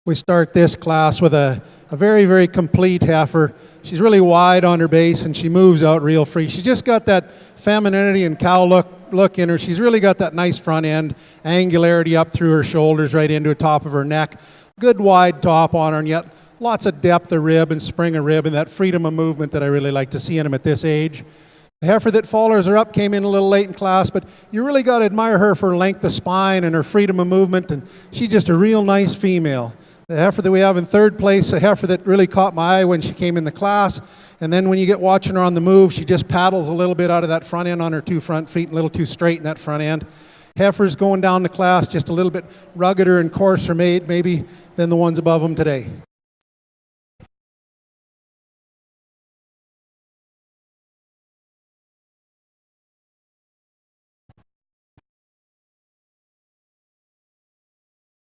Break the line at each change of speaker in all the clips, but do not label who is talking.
We start this class with a very, very complete heifer. She's really wide on her base and she moves out real free. She's just got that femininity and cow look in her. She's really got that nice front end, angularity up through her shoulders, right into the top of her neck. Good wide top on her, and yet lots of depth of rib and spring of rib and that freedom of movement that I really like to see in them at this age. The heifer that follows her up came in a little late in class, but you really got to admire her for her length of spine and her freedom of movement, and she's just a real nice female. The heifer that we have in third place, a heifer that really caught my eye when she came in the class, and then when you get watching her on the move, she just paddles a little bit out of that front end on her two front feet, a little too straight in that front end. Heifers going down the class just a little bit ruggeder and coarser made maybe than the ones above them today.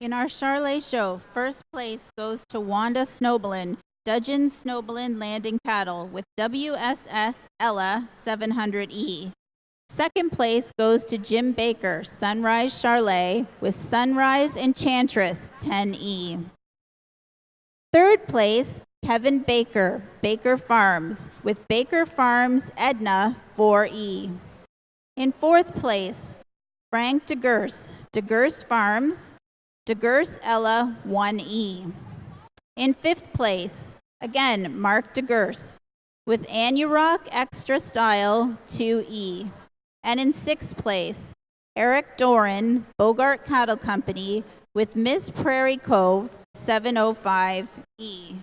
In our Charlet show, first place goes to Wanda Snobelin, Dudgeon Snobelin Landing Cattle with WSS Ella 700E. Second place goes to Jim Baker, Sunrise Charlet with Sunrise Enchantress 10E. Third place, Kevin Baker, Baker Farms with Baker Farms Edna 4E. In fourth place, Frank DeGurse, DeGurse Farms, DeGurse Ella 1E. In fifth place, again, Mark DeGurse with Anurock Extra Style 2E. And in sixth place, Eric Doran, Bogart Cattle Company with Miss Prairie Cove 705E.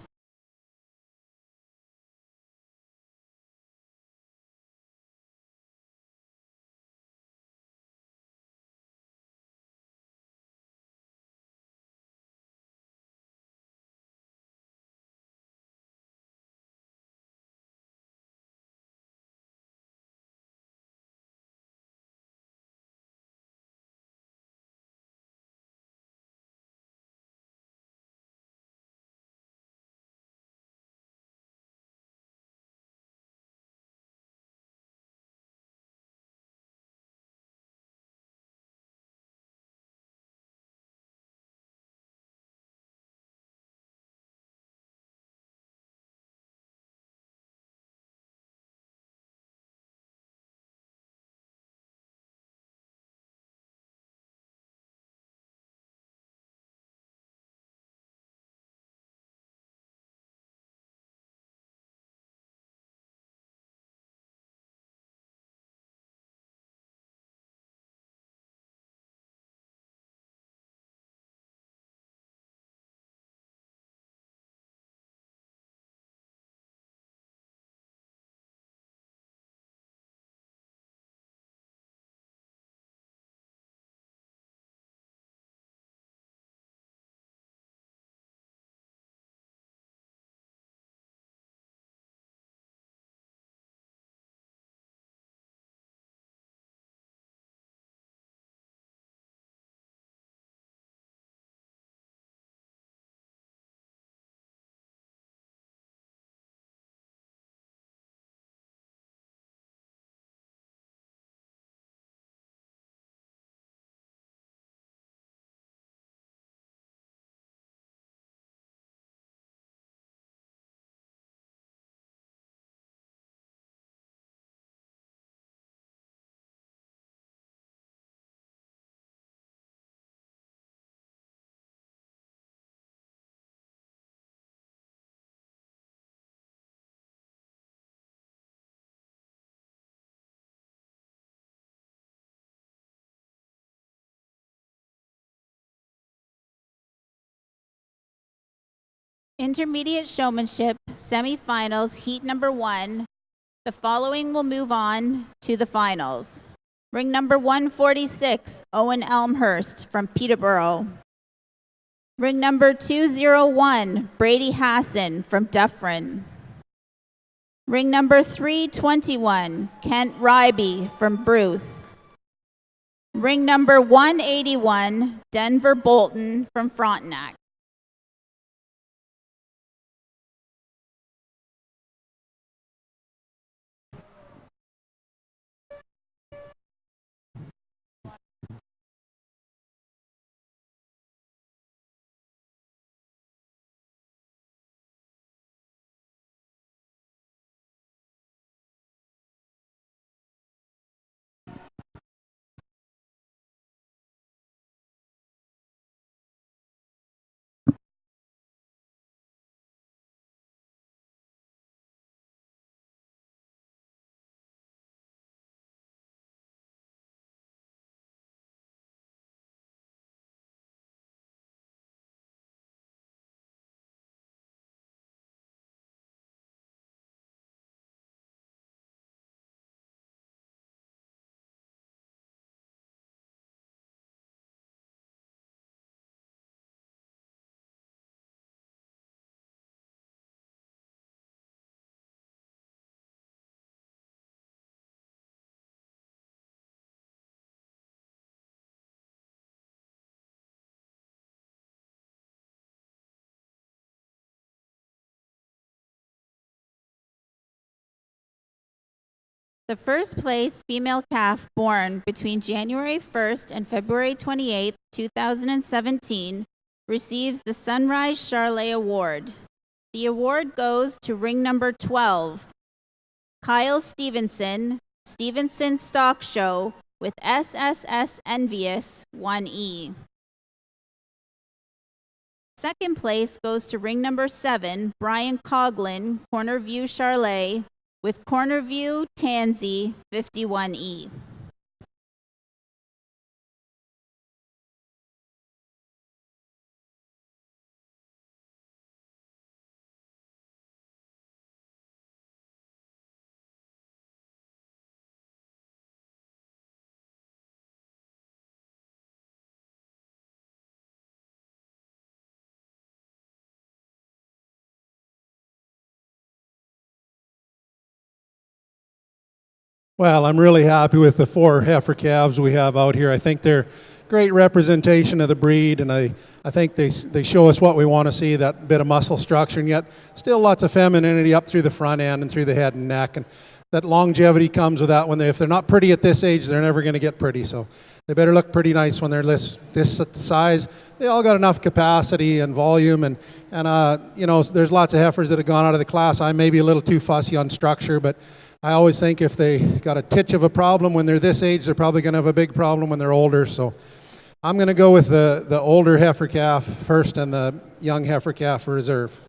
Intermediate showmanship, semifinals, heat number 1. The following will move on to the finals. Ring number 146, Owen Elmhurst from Peterborough. Ring number 201, Brady Hassan from Dufferin. Ring number 321, Kent Ryby from Bruce. Ring number 181, Denver Bolton from Frontenac. The first place female calf born between January 1st and February 28th, 2017, receives the Sunrise Charlet Award. The award goes to ring number 12, Kyle Stevenson, Stevenson Stock Show with SSS Envious 1E. Second place goes to ring number 7, Brian Coughlin, Corner View Charlet with Corner View Tansy 51E.
Well, I'm really happy with the 4 heifer calves we have out here. I think they're great representation of the breed, and I think they show us what we want to see, that bit of muscle structure, and yet still lots of femininity up through the front end and through the head and neck. And that longevity comes with that. If they're not pretty at this age, they're never going to get pretty. So they better look pretty nice when they're this size. They all got enough capacity and volume, and there's lots of heifers that have gone out of the class. I may be a little too fussy on structure, but I always think if they got a titch of a problem when they're this age, they're probably going to have a big problem when they're older. So I'm going to go with the older heifer calf first and the young heifer calf for reserve.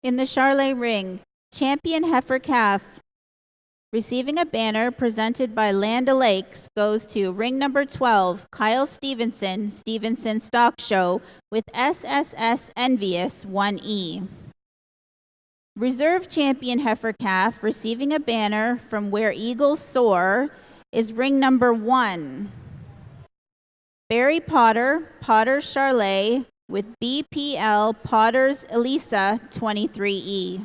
In the Charlet ring, champion heifer calf receiving a banner presented by Land O'Lakes goes to ring number 12, Kyle Stevenson, Stevenson Stock Show with SSS Envious 1E. Reserve champion heifer calf receiving a banner from Where Eagles Soar is ring number 1, Barry Potter, Potter's Charlet with BPL Potter's Elisa 23E.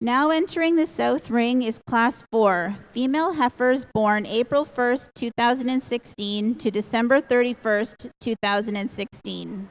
Now entering the South Ring is Class 4, female heifers born April 1st, 2016 to December 31st, 2016.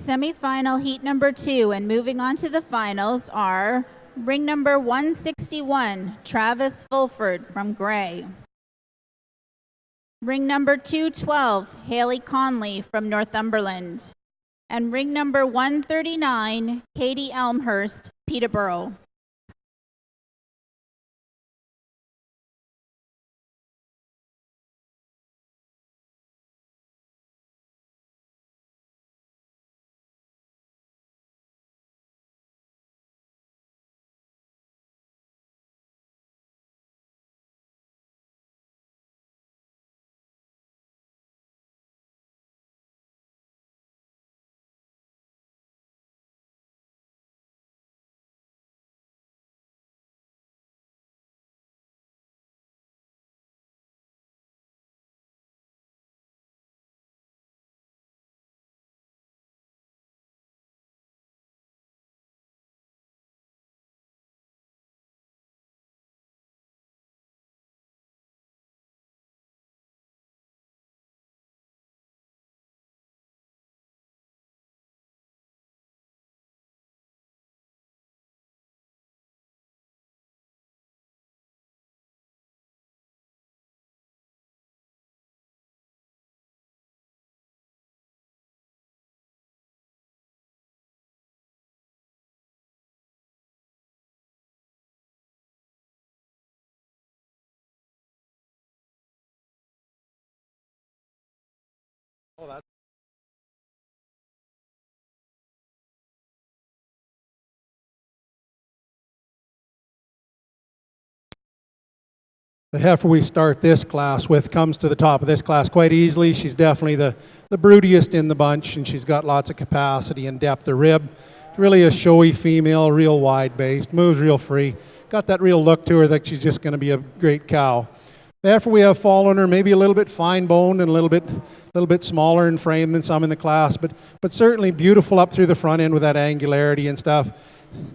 Semifinal heat number 2 and moving on to the finals are ring number 161, Travis Fulford from Gray. Ring number 212, Haley Conley from Northumberland. And ring number 139, Katie Elmhurst, Peterborough.
The heifer we start this class with comes to the top of this class quite easily. She's definitely the broodiest in the bunch, and she's got lots of capacity and depth of rib. Really a showy female, real wide-based, moves real free. Got that real look to her that she's just going to be a great cow. The heifer we have following her, maybe a little bit fine-boned and a little bit smaller in frame than some in the class, but certainly beautiful up through the front end with that angularity and stuff.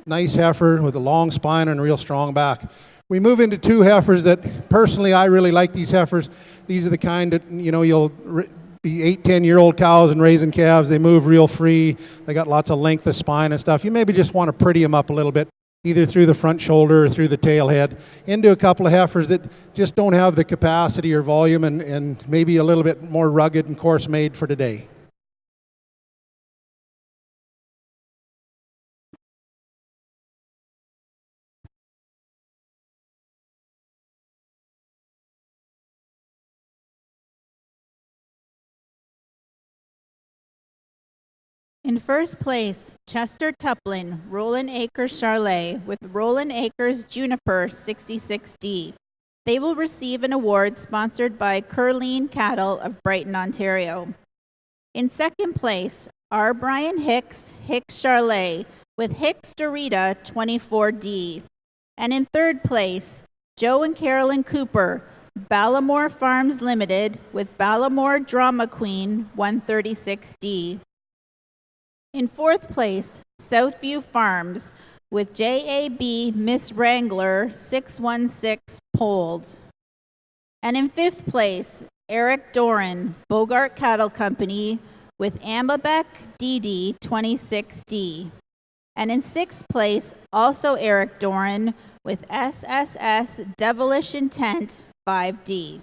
Nice heifer with a long spine and a real strong back. We move into two heifers that, personally, I really like these heifers. These are the kind that, you'll be 8-10-year-old cows and raising calves. They move real free. They got lots of length of spine and stuff. You maybe just want to pretty them up a little bit, either through the front shoulder or through the tail head, into a couple of heifers that just don't have the capacity or volume and maybe a little bit more rugged and coarse made for today.
In first place, Chester Tuplin, Roland Acres Charlet, with Roland Acres Juniper 66D. They will receive an award sponsored by Curleen Cattle of Brighton, Ontario. In second place, R. Brian Hicks, Hicks Charlet, with Hicks Dorita 24D. And in third place, Joe and Carolyn Cooper, Ballamore Farms Limited, with Ballamore Drama Queen 136D. In fourth place, Southview Farms, with JAB Miss Wrangler 616 polled. And in fifth place, Eric Doran, Bogart Cattle Company, with Amabek DD 26D. And in sixth place, also Eric Doran, with SSS Devilish Intent 5D.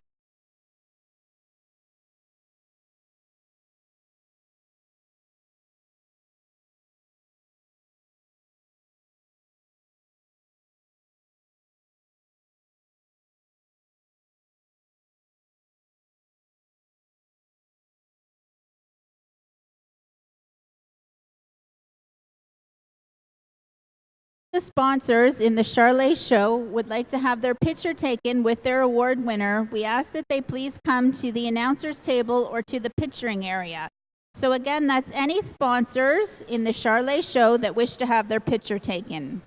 The sponsors in the Charlet Show would like to have their picture taken with their award winner. We ask that they please come to the announcer's table or to the picturing area. So again, that's any sponsors in the Charlet Show that wish to have their picture taken.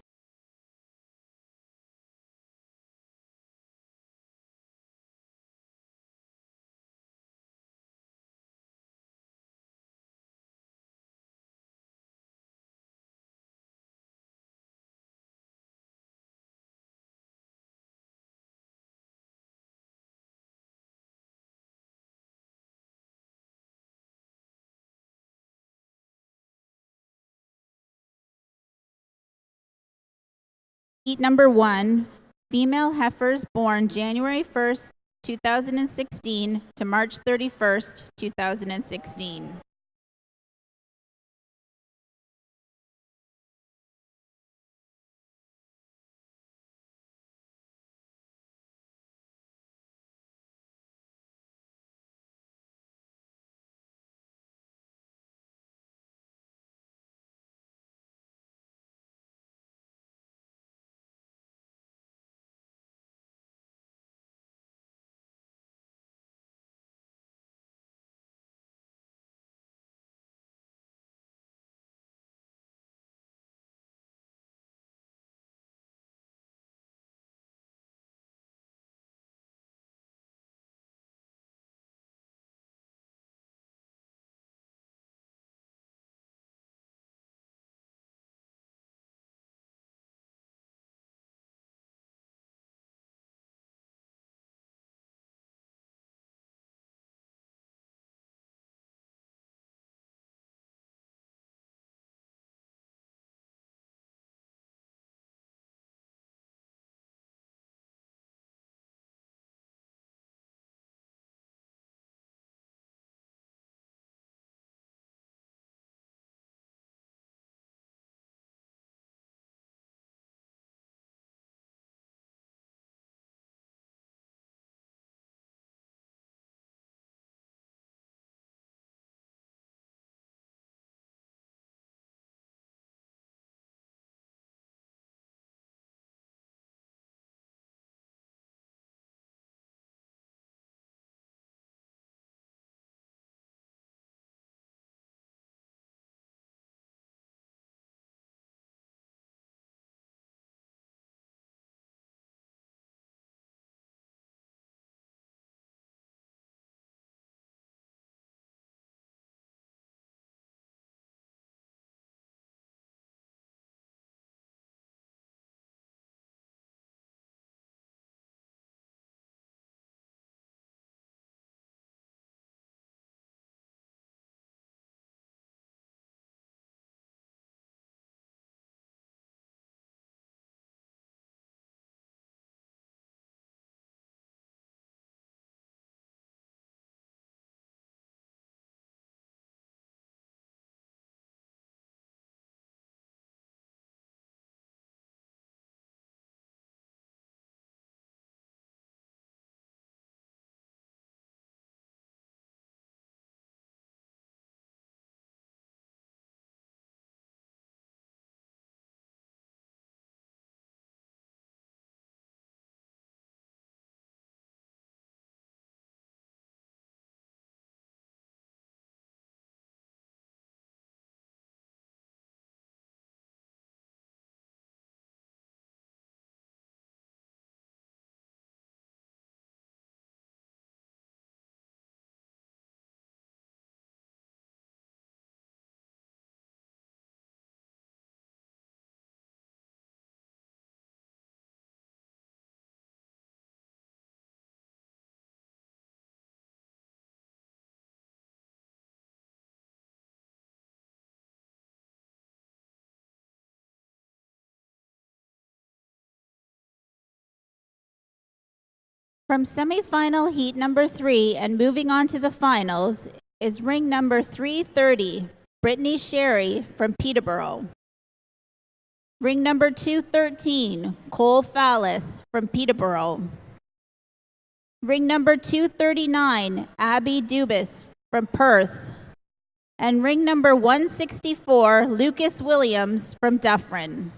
Heat number 1, female heifers born January 1st, 2016 to March 31st, 2016. From semifinal heat number 3 and moving on to the finals is ring number 330, Brittany Sherry from Peterborough. Ring number 213, Cole Fallis from Peterborough. Ring number 239, Abby Dubas from Perth. And ring number 164, Lucas Williams from Dufferin.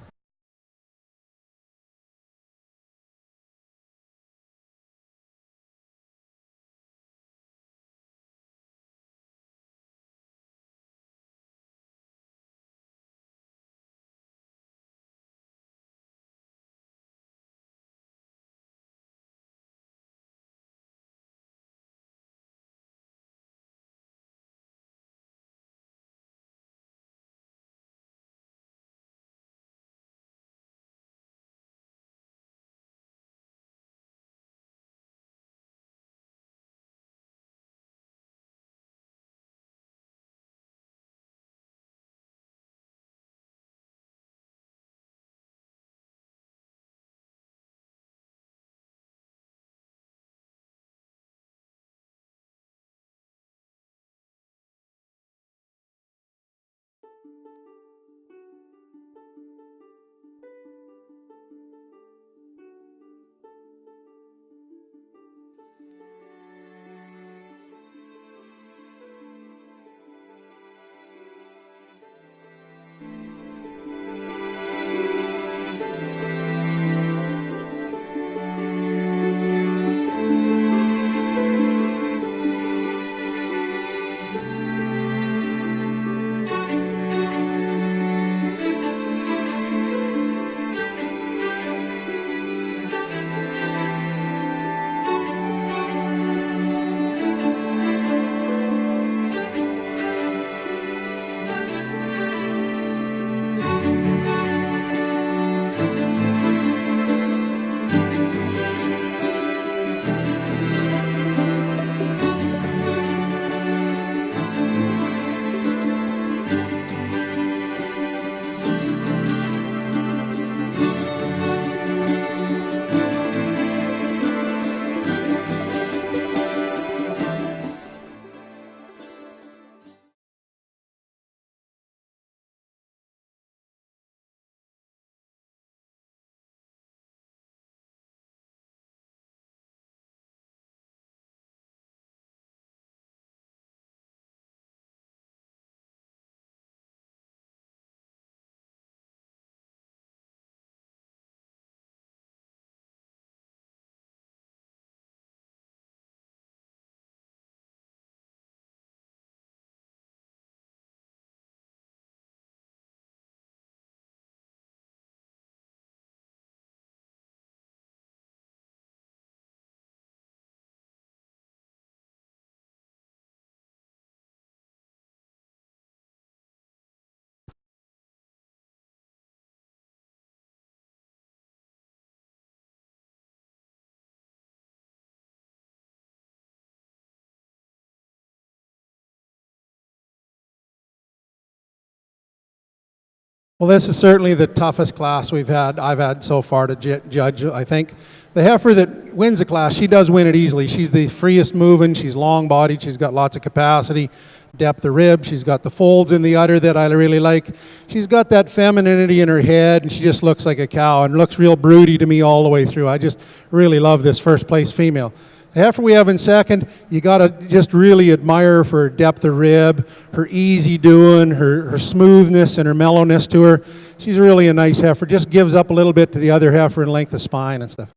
Well, this is certainly the toughest class I've had so far to judge. I think the heifer that wins the class, she does win it easily. She's the freest moving. She's long-bodied. She's got lots of capacity, depth of rib. She's got the folds in the udder that I really like. She's got that femininity in her head, and she just looks like a cow and looks real broody to me all the way through. I just really love this first place female. The heifer we have in second, you got to just really admire her for her depth of rib, her easy doing, her smoothness and her mellowness to her. She's really a nice heifer. Just gives up a little bit to the other heifer in length of spine and stuff.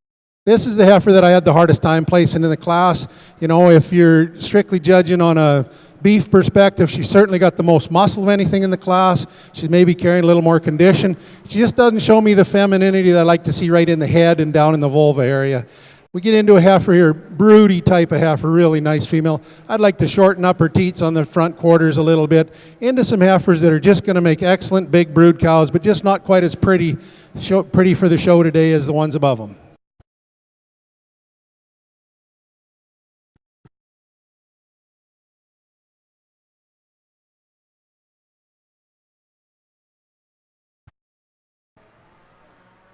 This is the heifer that I had the hardest time placing in the class. You know, if you're strictly judging on a beef perspective, she's certainly got the most muscle of anything in the class. She's maybe carrying a little more condition. She just doesn't show me the femininity that I like to see right in the head and down in the vulva area. We get into a heifer here, broody type of heifer, really nice female. I'd like to shorten up her teats on the front quarters a little bit into some heifers that are just going to make excellent big brood cows, but just not quite as pretty for the show today as the ones above them.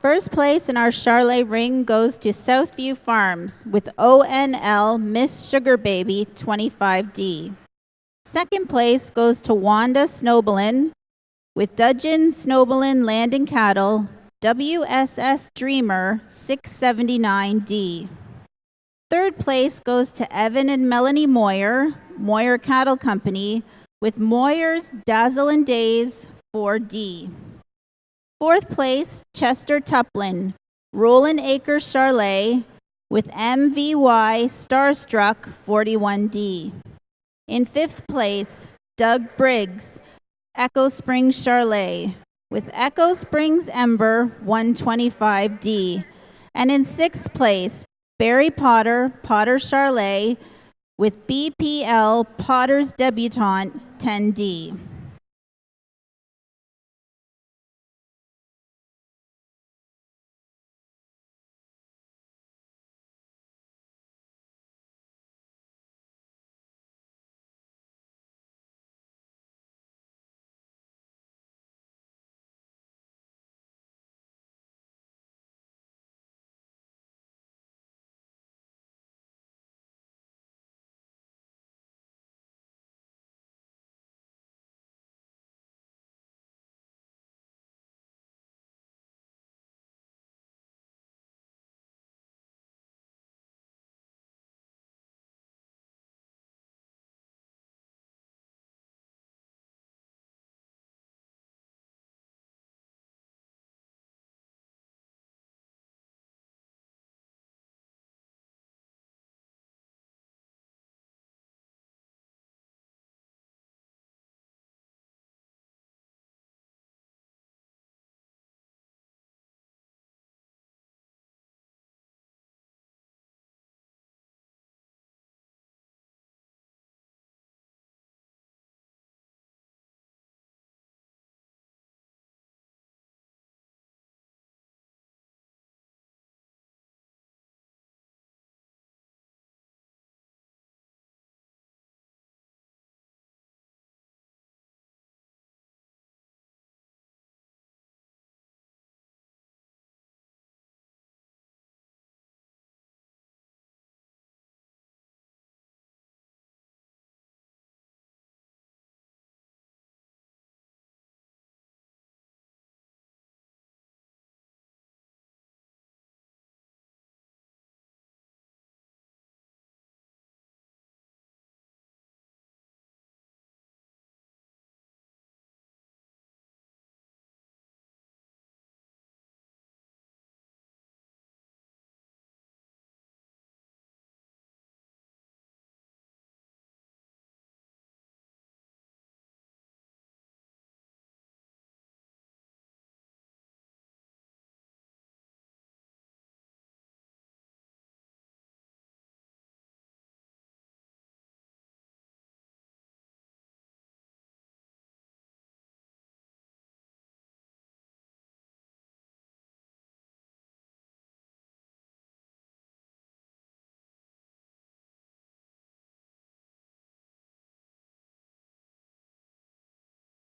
First place in our Charlet ring goes to Southview Farms with ONL Miss Sugar Baby 25D. Second place goes to Wanda Snowbelin with Dudgeon Snowbelin Landing Cattle WSS Dreamer 679D. Third place goes to Evan and Melanie Moyer, Moyer Cattle Company with Moyer's Dazzle and Days 4D. Fourth place, Chester Tuplin, Roland Acres Charlet with MVY Starstruck 41D. In fifth place, Doug Briggs, Echo Springs Charlet with Echo Springs Ember 125D. And in sixth place, Barry Potter, Potter Charlet with BPL Potter's Debutante 10D.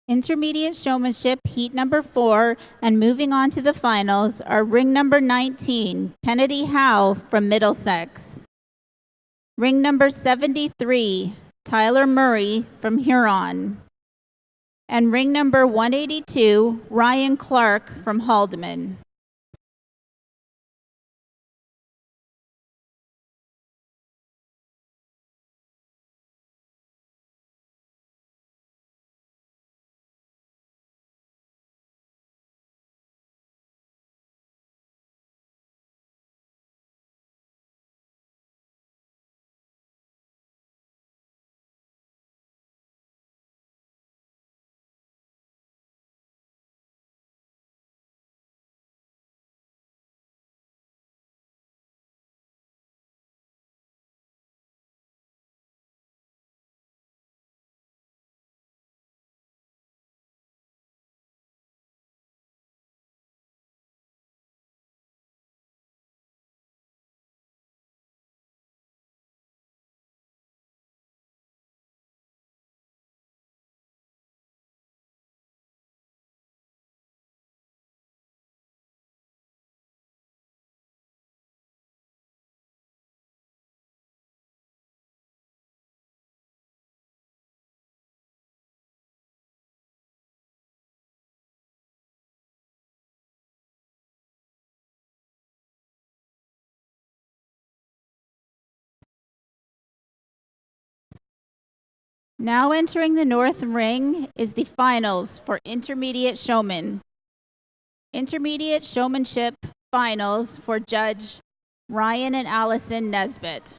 Intermediate showmanship, heat number 4, and moving on to the finals are ring number 19, Kennedy Howe from Middlesex. Ring number 73, Tyler Murray from Huron. And ring number 182, Ryan Clark from Haldeman. Now entering the north ring is the finals for intermediate showman. Intermediate showmanship finals for Judge Ryan and Allison Nesbitt.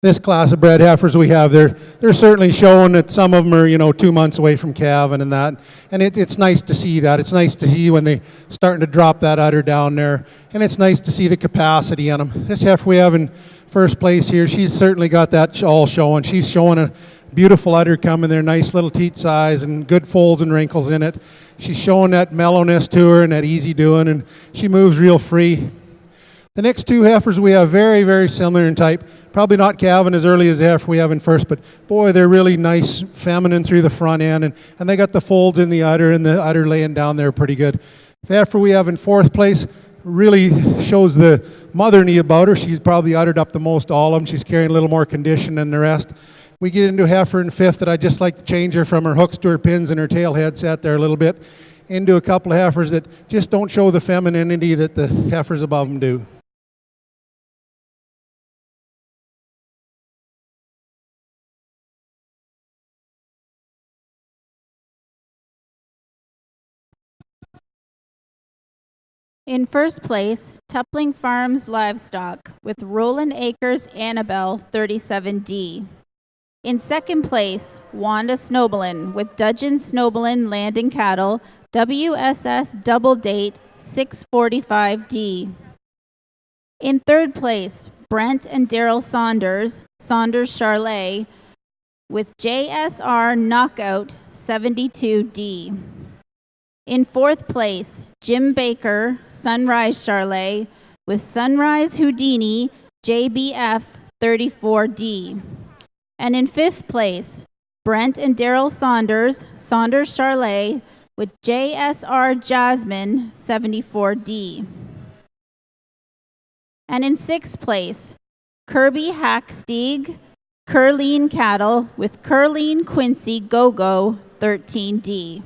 This class of bred heifers we have, they're certainly showing that some of them are 2 months away from calving and that, and it's nice to see that. It's nice to see when they starting to drop that udder down there, and it's nice to see the capacity on them. This heifer we have in first place here, she's certainly got that all showing. She's showing a beautiful udder coming there, nice little teat size and good folds and wrinkles in it. She's showing that mellowness to her and that easy doing, and she moves real free. The next two heifers we have very, very similar in type. Probably not calving as early as the heifer we have in first, but boy, they're really nice, feminine through the front end, and they got the folds in the udder and the udder laying down there pretty good. The heifer we have in fourth place really shows the motherney about her. She's probably uddered up the most all of them. She's carrying a little more condition than the rest. We get into a heifer in fifth that I just like to change her from her hooks to her pins and her tail head set there a little bit, into a couple of heifers that just don't show the femininity that the heifers above them do.
In first place, Tupling Farms Livestock with Roland Acres Annabelle 37D. In second place, Wanda Snobelin with Dudgeon Snobelin Land and Cattle WSS Double Date 645D. In third place, Brent and Daryl Saunders, Saunders Charlet, with JSR Knockout 72D. In fourth place, Jim Baker, Sunrise Charlet, with Sunrise Houdini JBF 34D. And in fifth place, Brent and Daryl Saunders, Saunders Charlet, with JSR Jasmine 74D. And in sixth place, Kirby Hacksteeg, Curleen Cattle, with Curleen Quincy GoGo 13D.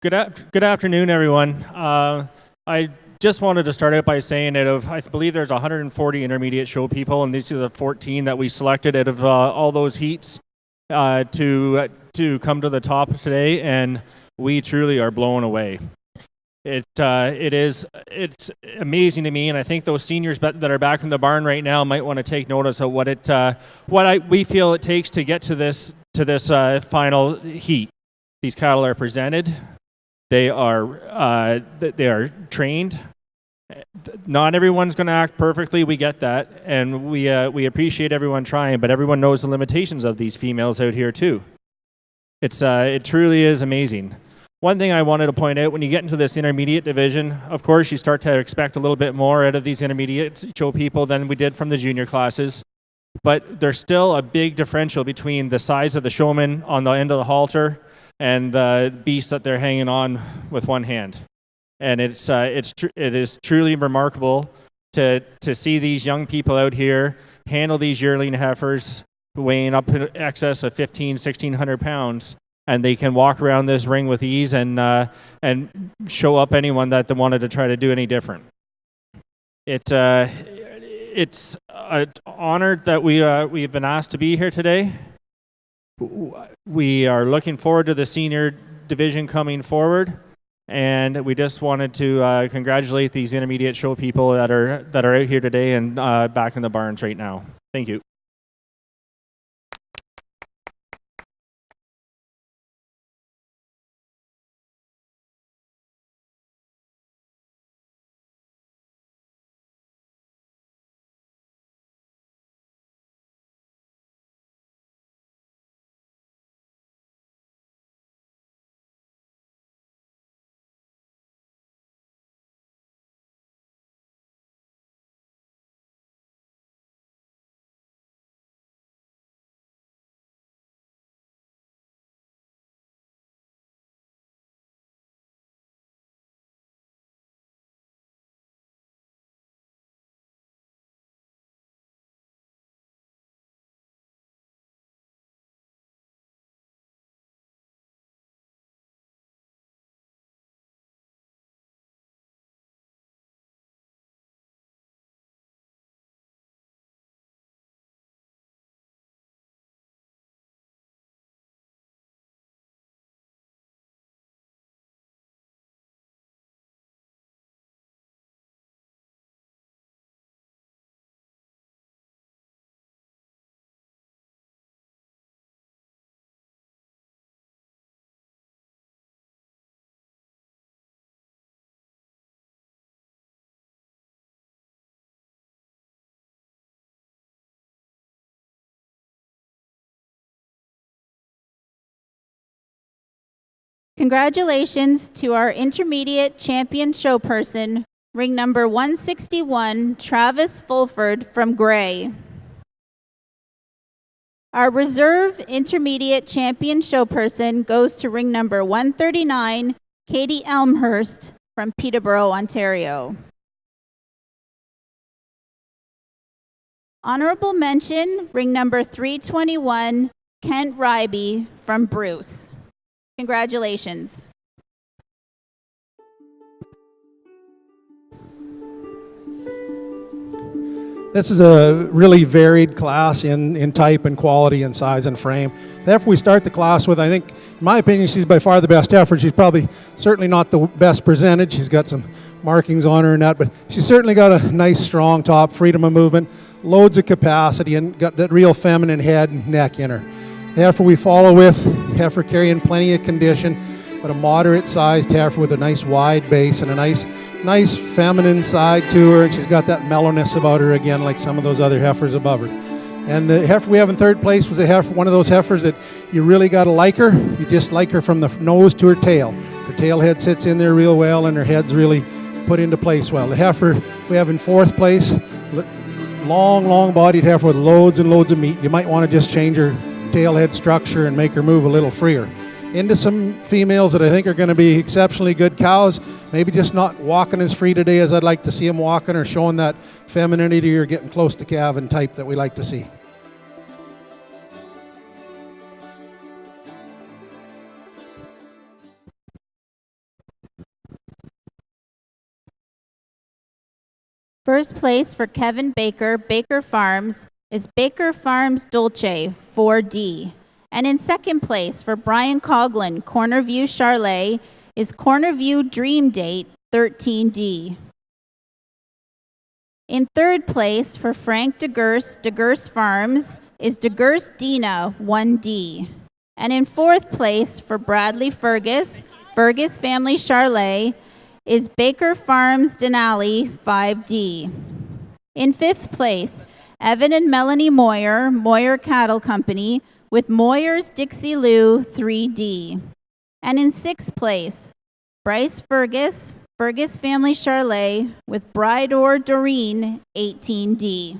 Good afternoon, everyone. I just wanted to start out by saying that I believe there's 140 intermediate show people, and these are the 14 that we selected out of all those heats. to come to the top today, and we truly are blown away. It's amazing to me, and I think those seniors that are back in the barn right now might want to take notice of we feel it takes to get to this final heat. These cattle are presented, they are trained. Not everyone's going to act perfectly. We get that, and we appreciate everyone trying, but everyone knows the limitations of these females out here too. It truly is amazing. One thing I wanted to point out, when you get into this intermediate division, of course, you start to expect a little bit more out of these intermediate show people than we did from the junior classes. But there's still a big differential between the size of the showman on the end of the halter and the beast that they're hanging on with one hand. And it is truly remarkable to see these young people out here handle these yearling heifers weighing up in excess of 1,600 pounds, and they can walk around this ring with ease and show up anyone that they wanted to try to do any different. It's an honor that we've been asked to be here today. We are looking forward to the senior division coming forward. And we just wanted to congratulate these intermediate show people that are out here today and back in the barns right now. Thank you.
Congratulations to our intermediate champion show person, ring number 161, Travis Fulford from Gray. Our reserve intermediate champion show person goes to ring number 139, Katie Elmhurst from Peterborough, Ontario. Honorable mention, ring number 321, Kent Ryby from Bruce. Congratulations.
This is a really varied class in type and quality and size and frame. Therefore, we start the class with, I think, in my opinion, she's by far the best heifer. She's probably certainly not the best presented. She's got some markings on her and that, but she's certainly got a nice, strong top, freedom of movement, loads of capacity, and got that real feminine head and neck in her. The heifer we follow with, heifer carrying plenty of condition, but a moderate-sized heifer with a nice wide base and a nice feminine side to her, and she's got that mellowness about her again, like some of those other heifers above her. And the heifer we have in third place was one of those heifers that you really got to like her. You just like her from the nose to her tail. Her tail head sits in there real well, and her head's really put into place well. The heifer we have in fourth place, long-bodied heifer with loads and loads of meat. You might want to just change her tail head structure and make her move a little freer. Into some females that I think are going to be exceptionally good cows, maybe just not walking as free today as I'd like to see them walking, or showing that femininity or getting close to calving type that we like to see.
First place for Kevin Baker, Baker Farms, is Baker Farms Dolce 4D. And in second place for Brian Coughlin, Cornerview Charlet, is Cornerview Dream Date 13D. In third place for Frank DeGurse Farms, is DeGurse Dina 1D. And in fourth place for Bradley Fergus Family Charlet, is Baker Farms Denali 5D. In fifth place, Evan and Melanie Moyer Cattle Company, with Moyer's Dixie Lou 3D. And in sixth place, Bryce Fergus Family Charlet, with Bridor Doreen 18D.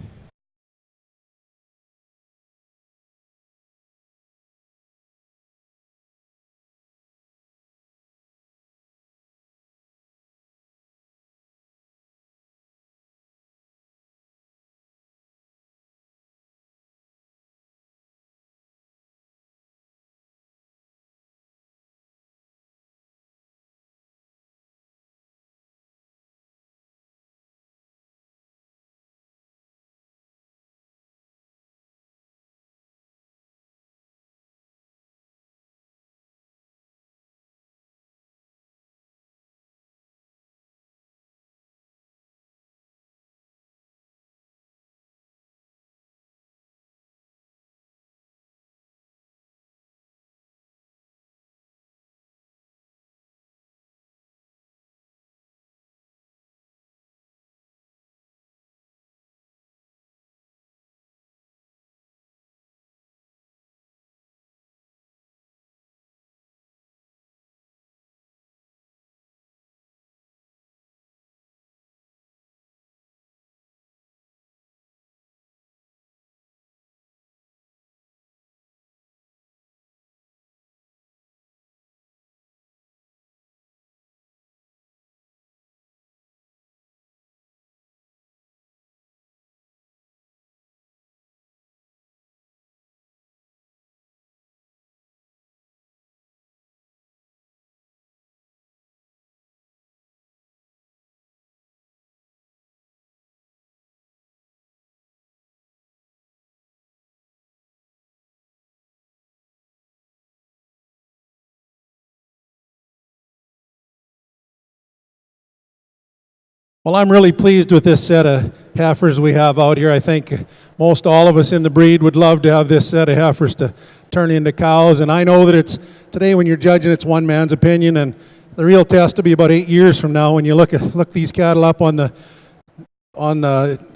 Well, I'm really pleased with this set of heifers we have out here. I think most all of us in the breed would love to have this set of heifers to turn into cows. And I know that it's today when you're judging, it's one man's opinion, and the real test will be about 8 years from now when you look these cattle up on the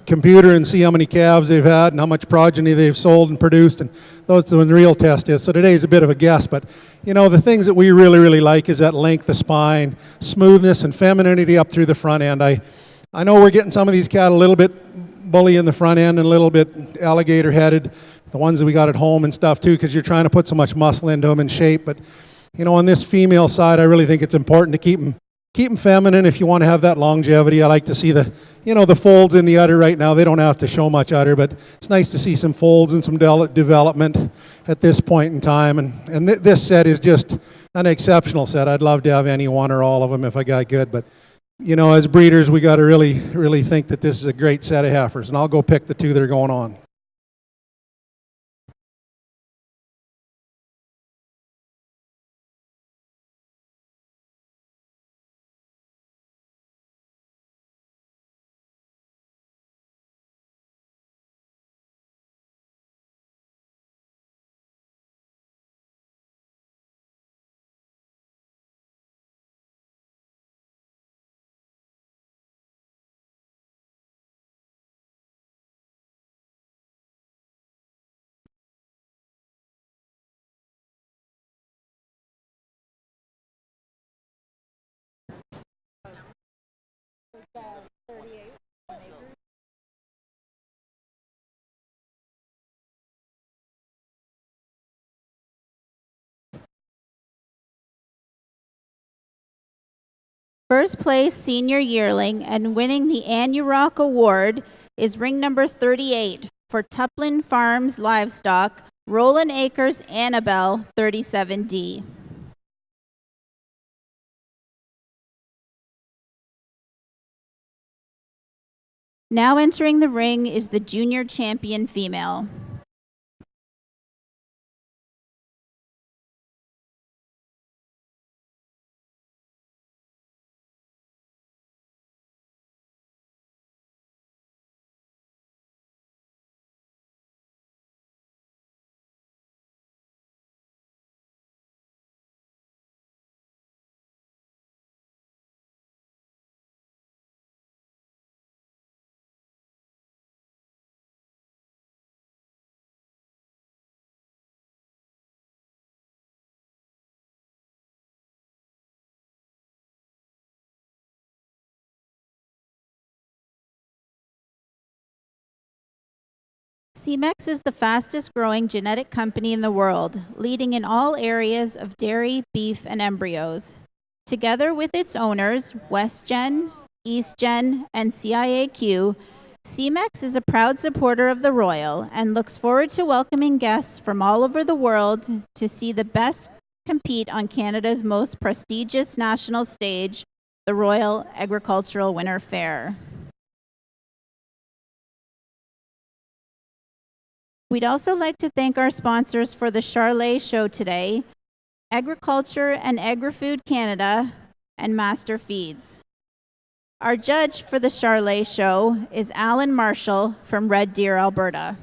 computer and see how many calves they've had and how much progeny they've sold and produced, and that's when the real test is. So today's a bit of a guess, but you know, the things that we really like is that length of spine, smoothness, and femininity up through the front end. I know we're getting some of these cattle a little bit bully in the front end and a little bit alligator headed, the ones that we got at home and stuff too, because you're trying to put so much muscle into them and shape. But you know, on this female side, I really think it's important to keep them feminine if you want to have that longevity. I like to see the folds in the udder right now. They don't have to show much udder, but it's nice to see some folds and some development at this point in time. And this set is just an exceptional set. I'd love to have any one or all of them if I got good. But you know, as breeders, we got to really think that this is a great set of heifers. And I'll go pick the two that are going on.
First place senior yearling and winning the Anurock Award is ring number 38 for Tuplin Farms Livestock, Roland Acres Annabelle 37D. Now entering the ring is the junior champion female. Semex is the fastest growing genetic company in the world, leading in all areas of dairy, beef, and embryos. Together with its owners, WestGen, EastGen, and CIAQ, Semex is a proud supporter of the Royal and looks forward to welcoming guests from all over the world to see the best compete on Canada's most prestigious national stage, the Royal Agricultural Winter Fair. We'd also like to thank our sponsors for the Charlet Show today, Agriculture and Agri-Food Canada, and Masterfeeds. Our judge for the Charlet Show is Alan Marshall from Red Deer, Alberta.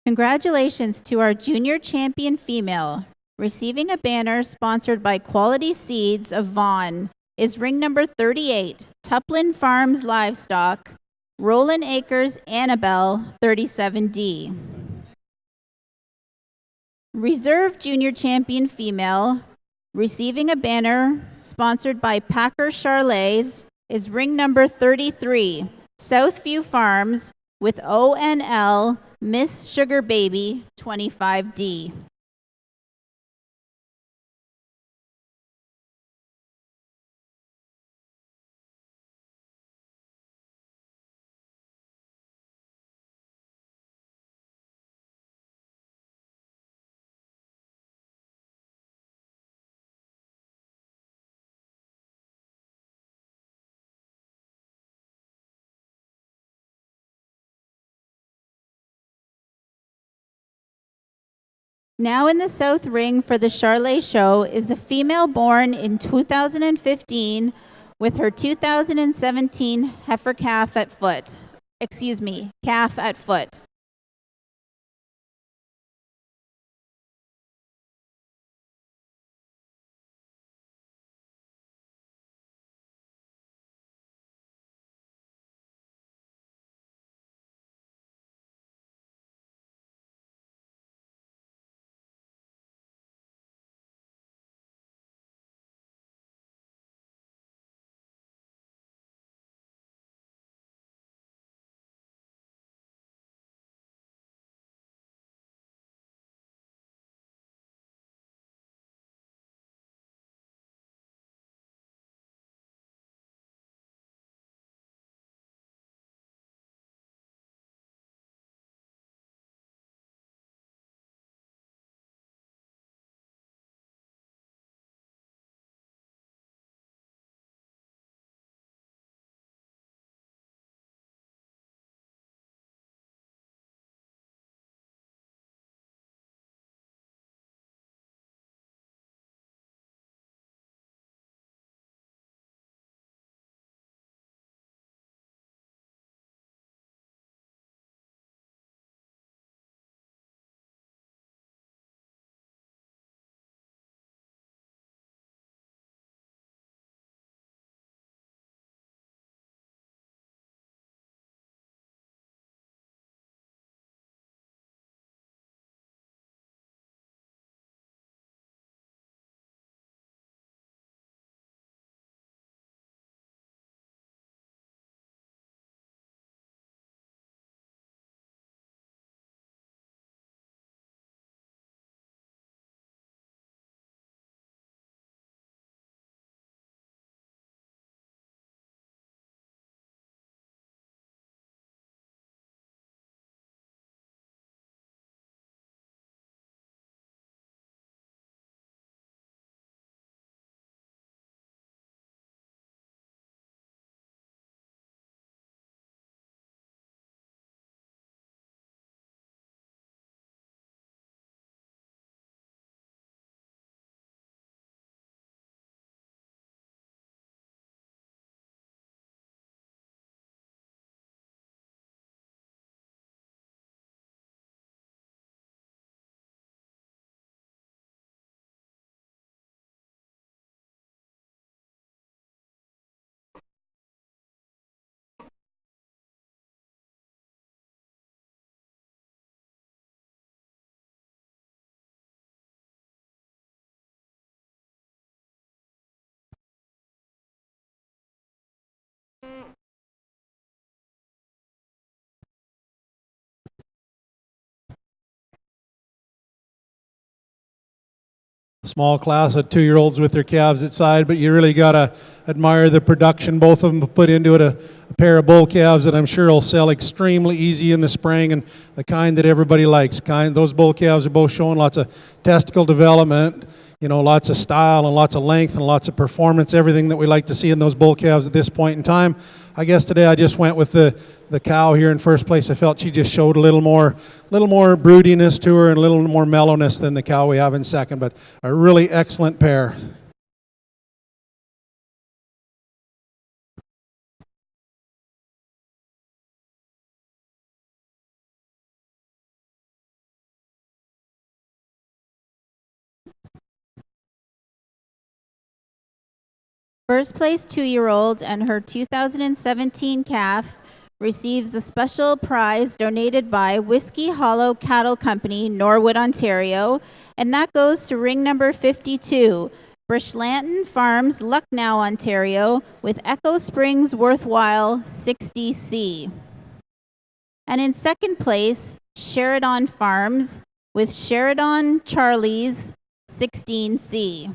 Congratulations to our junior champion female. Receiving a banner sponsored by Quality Seeds of Vaughan is ring number 38, Tuplin Farms Livestock, Roland Acres Annabelle 37D. Reserve junior champion female, receiving a banner sponsored by Packer Charlets, is ring number 33, Southview Farms with ONL Miss Sugar Baby 25D. Now in the South Ring for the Charlet Show is a female born in 2015 with her 2017 heifer calf at foot. Calf at foot.
small class of 2-year-olds with their calves at side, but you really got to admire the production both of them put into it. A pair of bull calves that I'm sure will sell extremely easy in the spring, and the kind that everybody likes. Those bull calves are both showing lots of testicle development, lots of style and lots of length and lots of performance, everything that we like to see in those bull calves at this point in time. I guess today I just went with the cow here in first place. I felt she just showed a little more broodiness to her and a little more mellowness than the cow we have in second, but a really excellent pair.
First place 2-year-old and her 2017 calf receives a special prize donated by Whiskey Hollow Cattle Company, Norwood, Ontario, and that goes to ring number 52, Brishlanton Farms, Lucknow, Ontario, with Echo Springs Worthwhile 60C. And in second place, Sheridan Farms with Sheridan Charlie's 16C.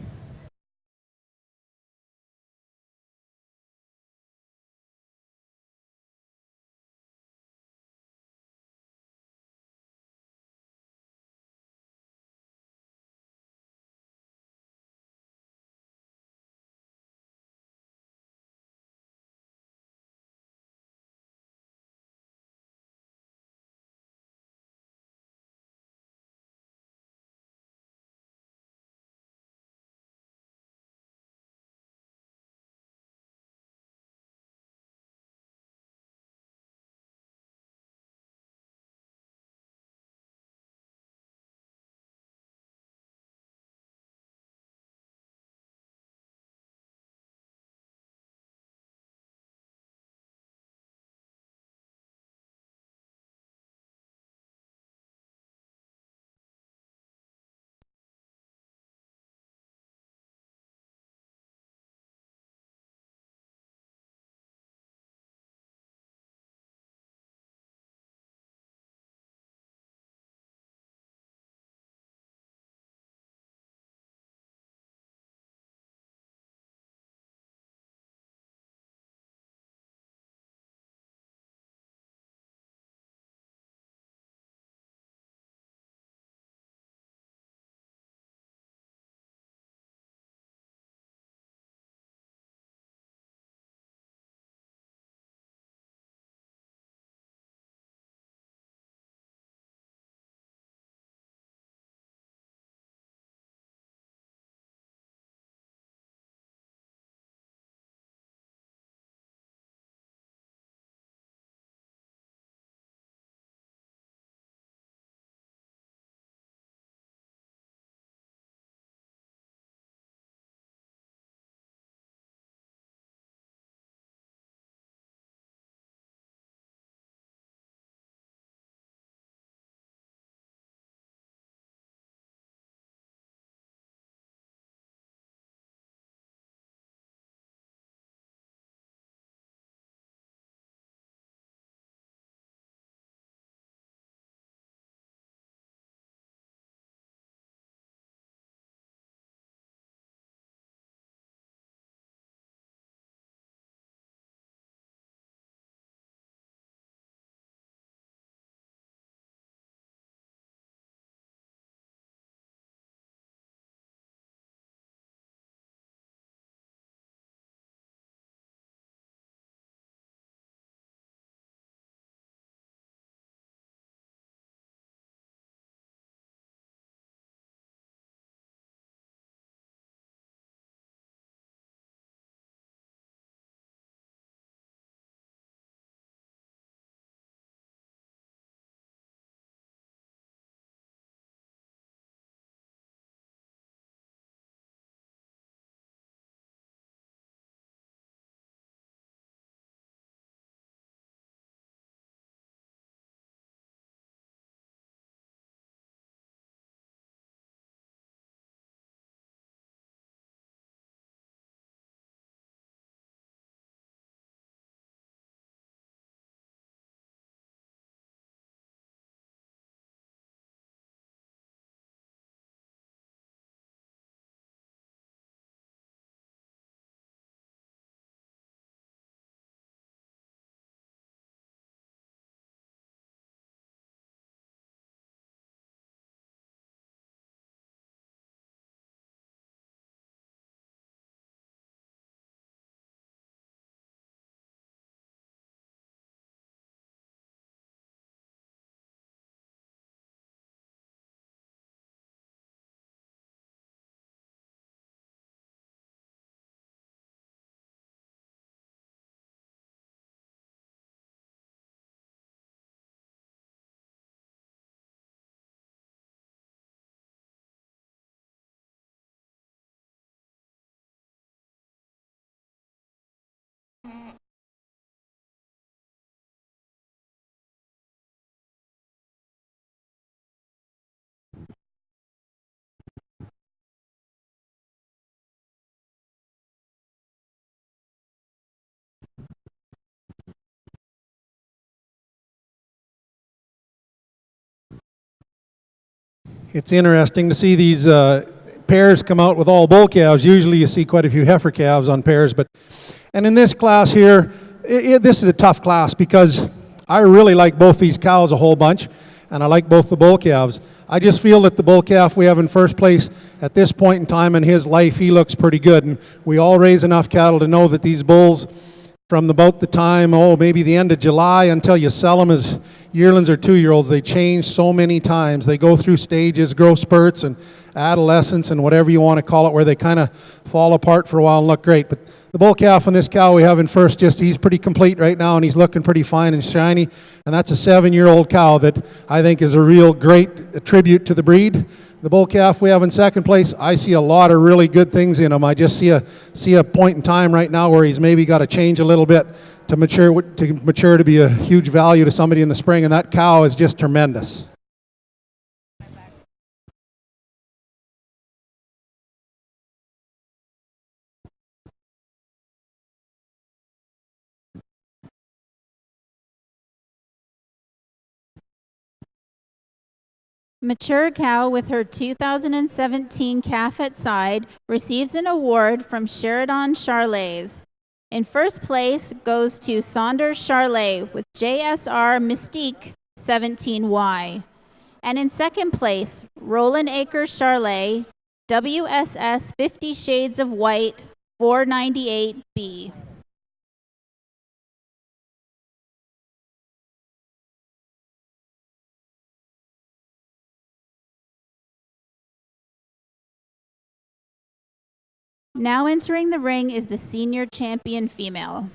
It's interesting to see these pairs come out with all bull calves. Usually you see quite a few heifer calves on pairs, and in this class here, this is a tough class because I really like both these cows a whole bunch, and I like both the bull calves. I just feel that the bull calf we have in first place at this point in time in his life, he looks pretty good, and we all raise enough cattle to know that these bulls, from about the time, maybe the end of July until you sell them as yearlings or 2-year-olds, they change so many times. They go through stages, growth spurts, and adolescence, and whatever you want to call it, where they kind of fall apart for a while and look great. But the bull calf on this cow we have in first, he's pretty complete right now, and he's looking pretty fine and shiny. And that's a 7-year-old cow that I think is a real great tribute to the breed. The bull calf we have in second place, I see a lot of really good things in him. I just see a point in time right now where he's maybe got to change a little bit to mature to be a huge value to somebody in the spring, and that cow is just tremendous.
Mature cow with her 2017 calf at side receives an award from Sheridan Charlets. In first place goes to Saunders Charlet with JSR Mystique 17Y. And in second place, Roland Acres Charlet, WSS 50 Shades of White 498B. Now entering the ring is the senior champion female.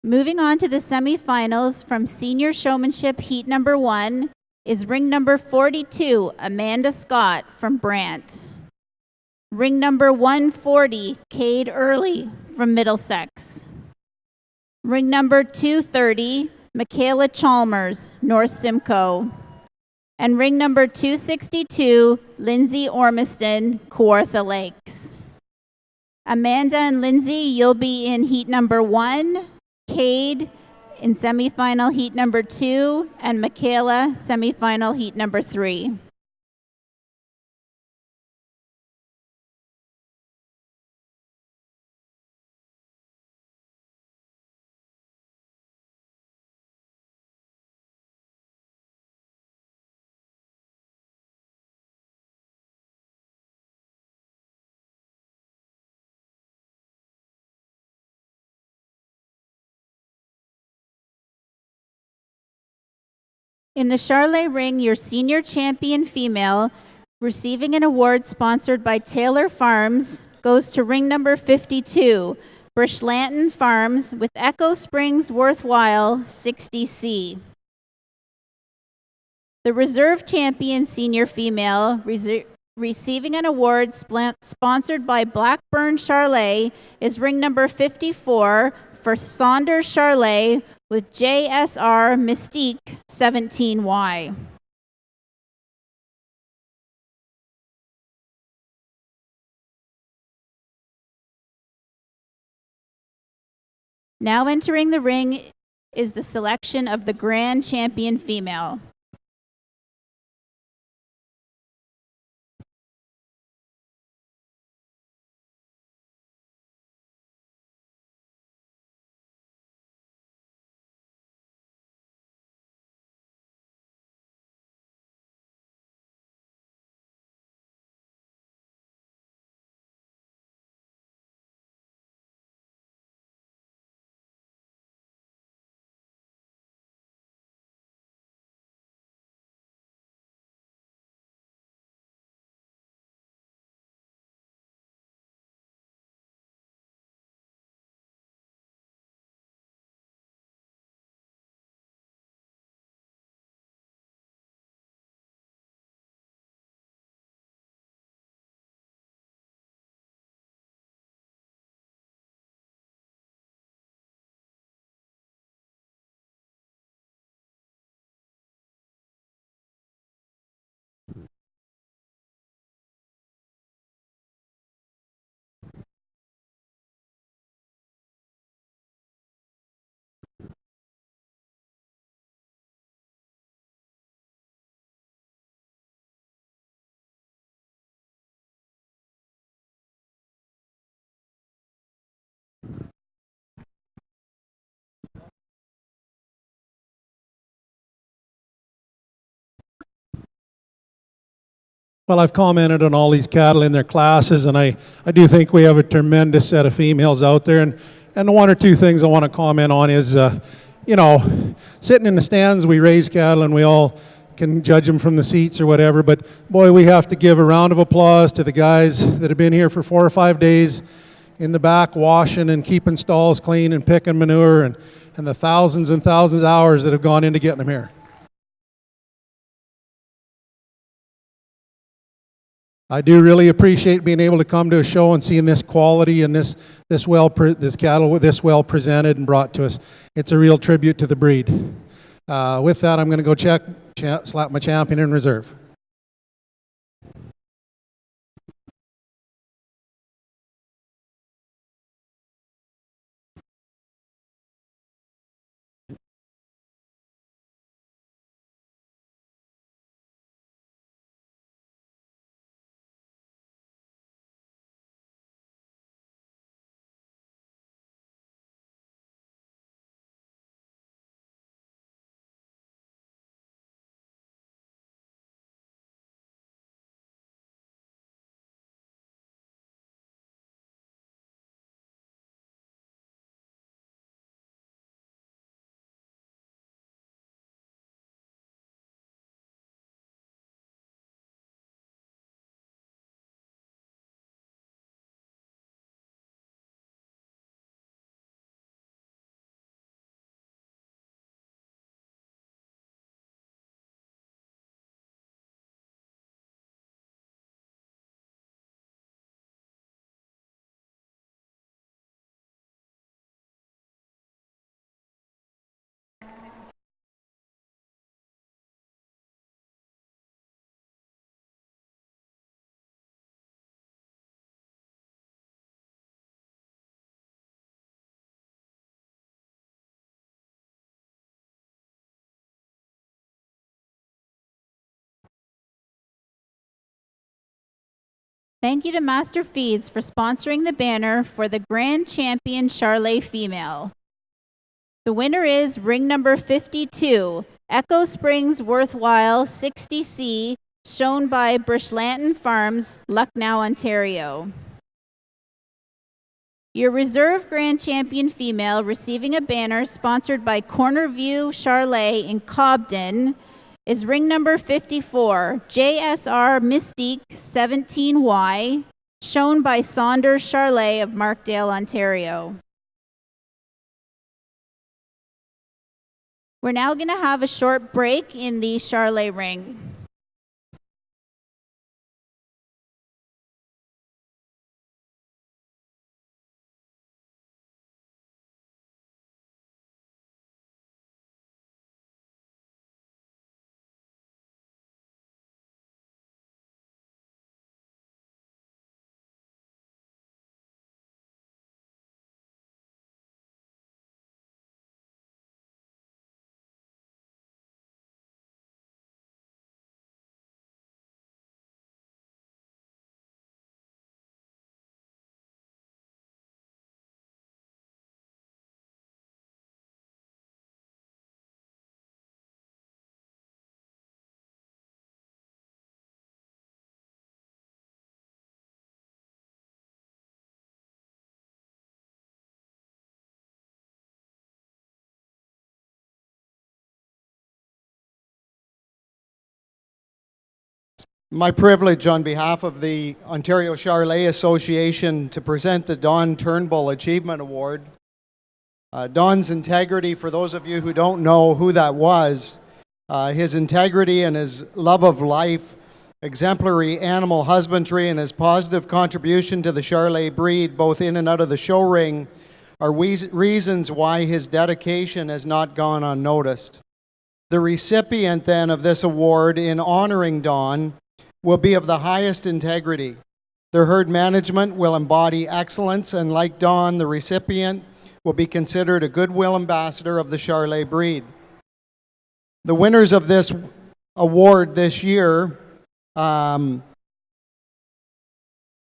Moving on to the semifinals from Senior Showmanship Heat number 1 is ring number 42, Amanda Scott from Brant. Ring number 140, Cade Early from Middlesex. Ring number 230, Michaela Chalmers, North Simcoe. And ring number 262, Lindsay Ormiston, Kawartha Lakes. Amanda and Lindsay, you'll be in heat number 1, Cade in semifinal heat number 2, and Michaela semifinal heat number 3. In the Charlet Ring, your senior champion female, receiving an award sponsored by Taylor Farms, goes to ring number 52, Bushlanton Farms, with Echo Springs Worthwhile 60C. The reserve champion senior female, receiving an award sponsored by Blackburn Charlet, is ring number 54 for Saunders Charlet with JSR Mystique 17Y. Now entering the ring is the selection of the grand champion female.
Well, I've commented on all these cattle in their classes, and I do think we have a tremendous set of females out there. And the one or two things I want to comment on is, sitting in the stands, we raise cattle and we all can judge them from the seats or whatever. But boy, we have to give a round of applause to the guys that have been here for 4 or 5 days in the back washing and keeping stalls clean and picking manure, and the thousands and thousands of hours that have gone into getting them here. I do really appreciate being able to come to a show and seeing this quality and this cattle this well presented and brought to us. It's a real tribute to the breed. With that, I'm going to go slap my champion in reserve.
Thank you to Masterfeeds for sponsoring the banner for the Grand Champion Charlet Female. The winner is ring number 52, Echo Springs Worthwhile 60C, shown by Bushlanton Farms, Lucknow, Ontario. Your reserve Grand Champion female receiving a banner sponsored by Cornerview Charlet in Cobden is ring number 54, JSR Mystique 17Y, shown by Saunders Charlet of Markdale, Ontario. We're now going to have a short break in the Charlet ring.
My privilege on behalf of the Ontario Charlet Association to present the Don Turnbull Achievement Award. Don's integrity, for those of you who don't know who that was, his integrity and his love of life, exemplary animal husbandry, and his positive contribution to the Charlet breed, both in and out of the show ring, are reasons why his dedication has not gone unnoticed. The recipient then of this award in honoring Don will be of the highest integrity. Their herd management will embody excellence, and like Don, the recipient will be considered a goodwill ambassador of the Charlet breed. The winners of this award this year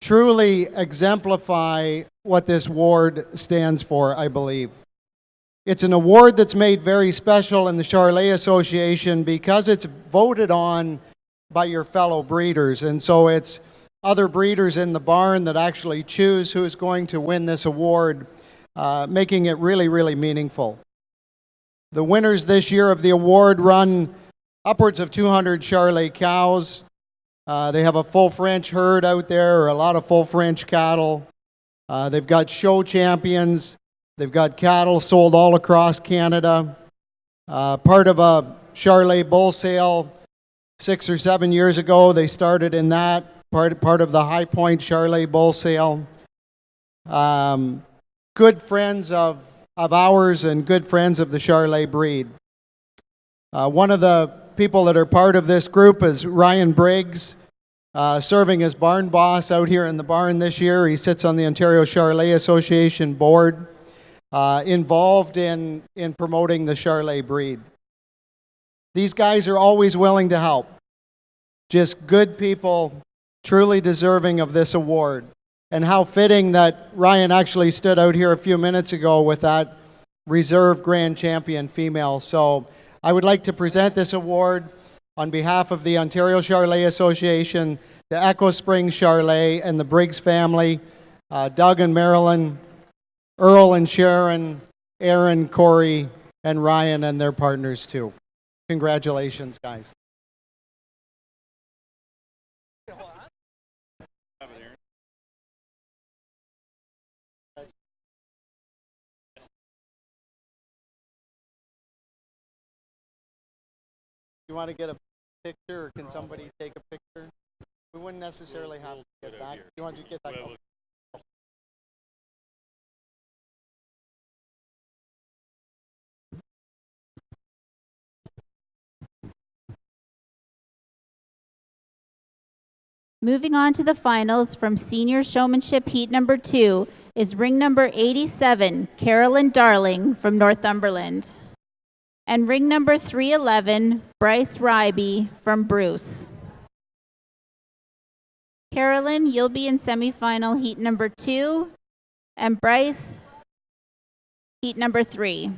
truly exemplify what this award stands for, I believe. It's an award that's made very special in the Charlet Association because it's voted on by your fellow breeders. And so it's other breeders in the barn that actually choose who's going to win this award, making it really, really meaningful. The winners this year of the award run upwards of 200 Charlet cows. They have a full French herd out there, or a lot of full French cattle. They've got show champions. They've got cattle sold all across Canada. Part of a Charlet bull sale 6 or 7 years ago. They started in that, part of the High Point Charlet bull sale. Good friends of ours and good friends of the Charlet breed. One of the people that are part of this group is Ryan Briggs, serving as barn boss out here in the barn this year. He sits on the Ontario Charlet Association board, involved in promoting the Charlet breed. These guys are always willing to help. Just good people, truly deserving of this award. And how fitting that Ryan actually stood out here a few minutes ago with that reserve Grand Champion female. So I would like to present this award on behalf of the Ontario Charlet Association, the Echo Springs Charlet, and the Briggs family, Doug and Marilyn, Earl and Sharon, Aaron, Corey, and Ryan, and their partners too. Congratulations, guys. You want to get a picture, or can somebody take a picture? We wouldn't necessarily have to get that. You want to get that?
Moving on to the finals from Senior Showmanship Heat number 2 is ring number 87, Carolyn Darling from Northumberland. And ring number 311, Bryce Ryby from Bruce. Carolyn, you'll be in semifinal heat number 2, and Bryce, heat number 3.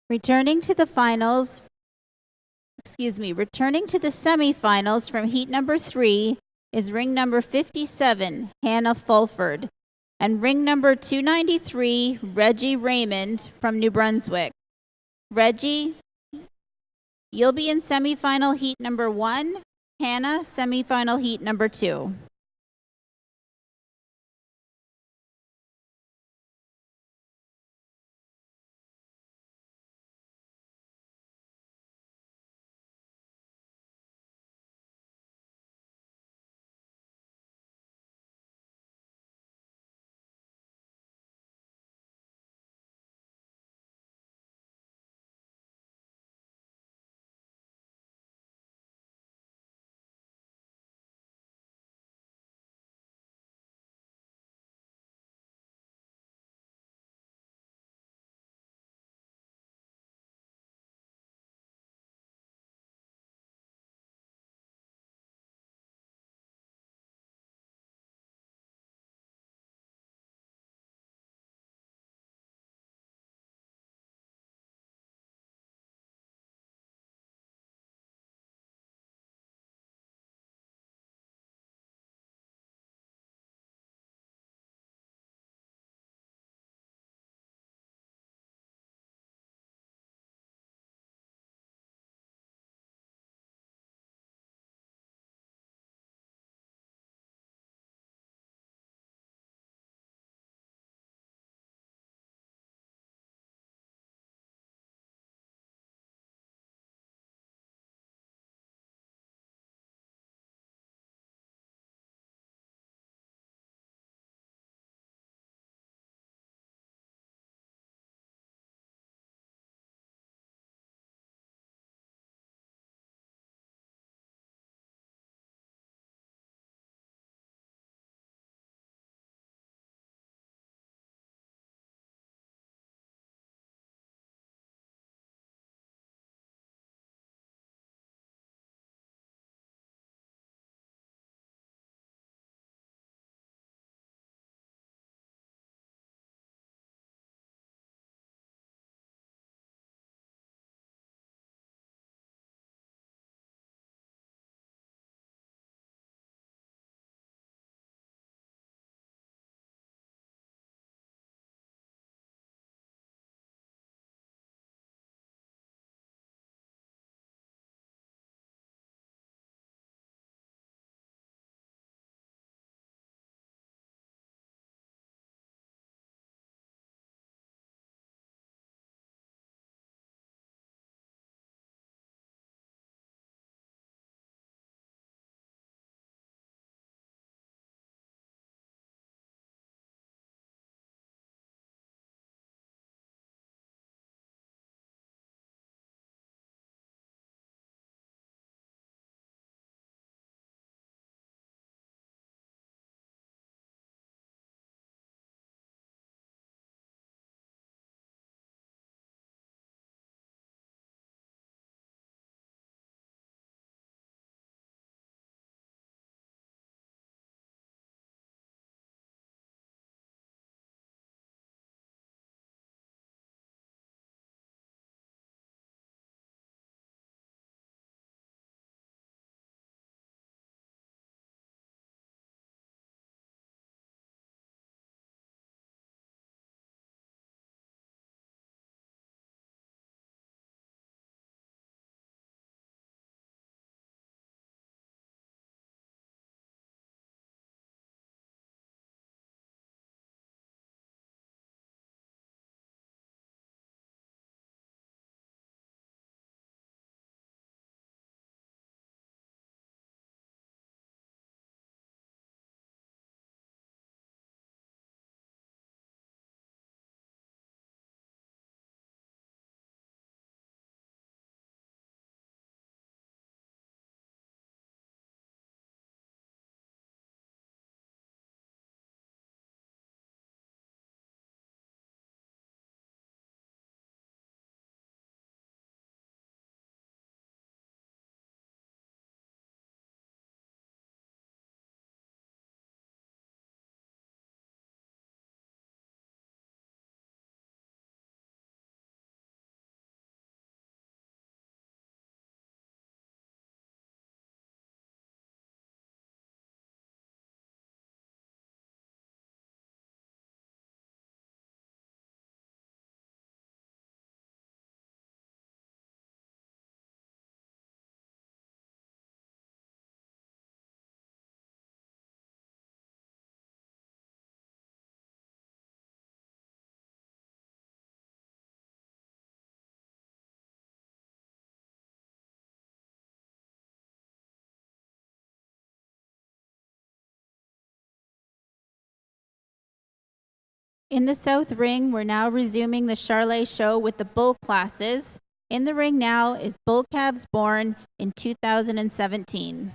Returning to the semifinals from heat number 3 is ring number 57, Hannah Fulford, and ring number 293, Reggie Raymond from New Brunswick. Reggie, you'll be in semifinal heat number 1, Hannah, semifinal heat number 2. In the South Ring, we're now resuming the Charlet show with the bull classes. In the ring now is bull calves born in 2017.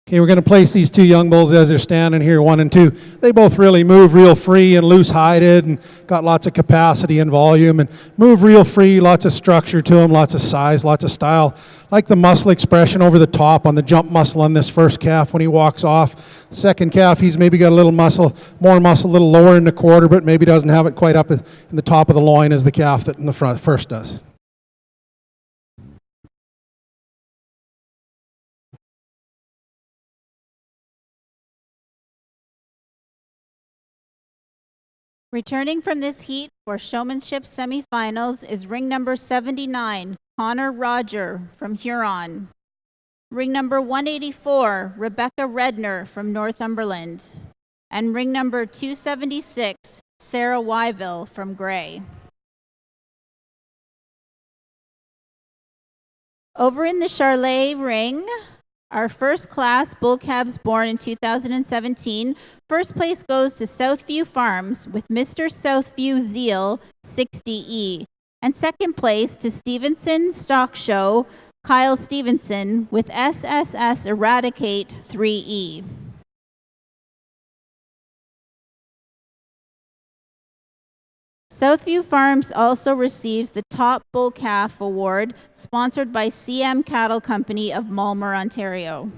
Okay, we're going to place these two young bulls as they're standing here, 1 and 2. They both really move real free and loose-hided and got lots of capacity and volume and move real free, lots of structure to them, lots of size, lots of style. Like the muscle expression over the top on the jump muscle on this first calf when he walks off. Second calf, he's maybe got a little muscle, more muscle, a little lower in the quarter, but maybe doesn't have it quite up in the top of the loin as the calf that in the front first does.
Returning from this heat for showmanship semifinals is ring number 79, Connor Roger from Huron. Ring number 184, Rebecca Redner from Northumberland. And ring number 276, Sarah Wyville from Gray. Over in the Charlet ring, our first class bull calves born in 2017. First place goes to Southview Farms with Mr. Southview Zeal 60E. And second place to Stevenson Stock Show Kyle Stevenson with SSS Eradicate 3E. Southview Farms also receives the Top Bull Calf Award, sponsored by CM Cattle Company of Malmer, Ontario.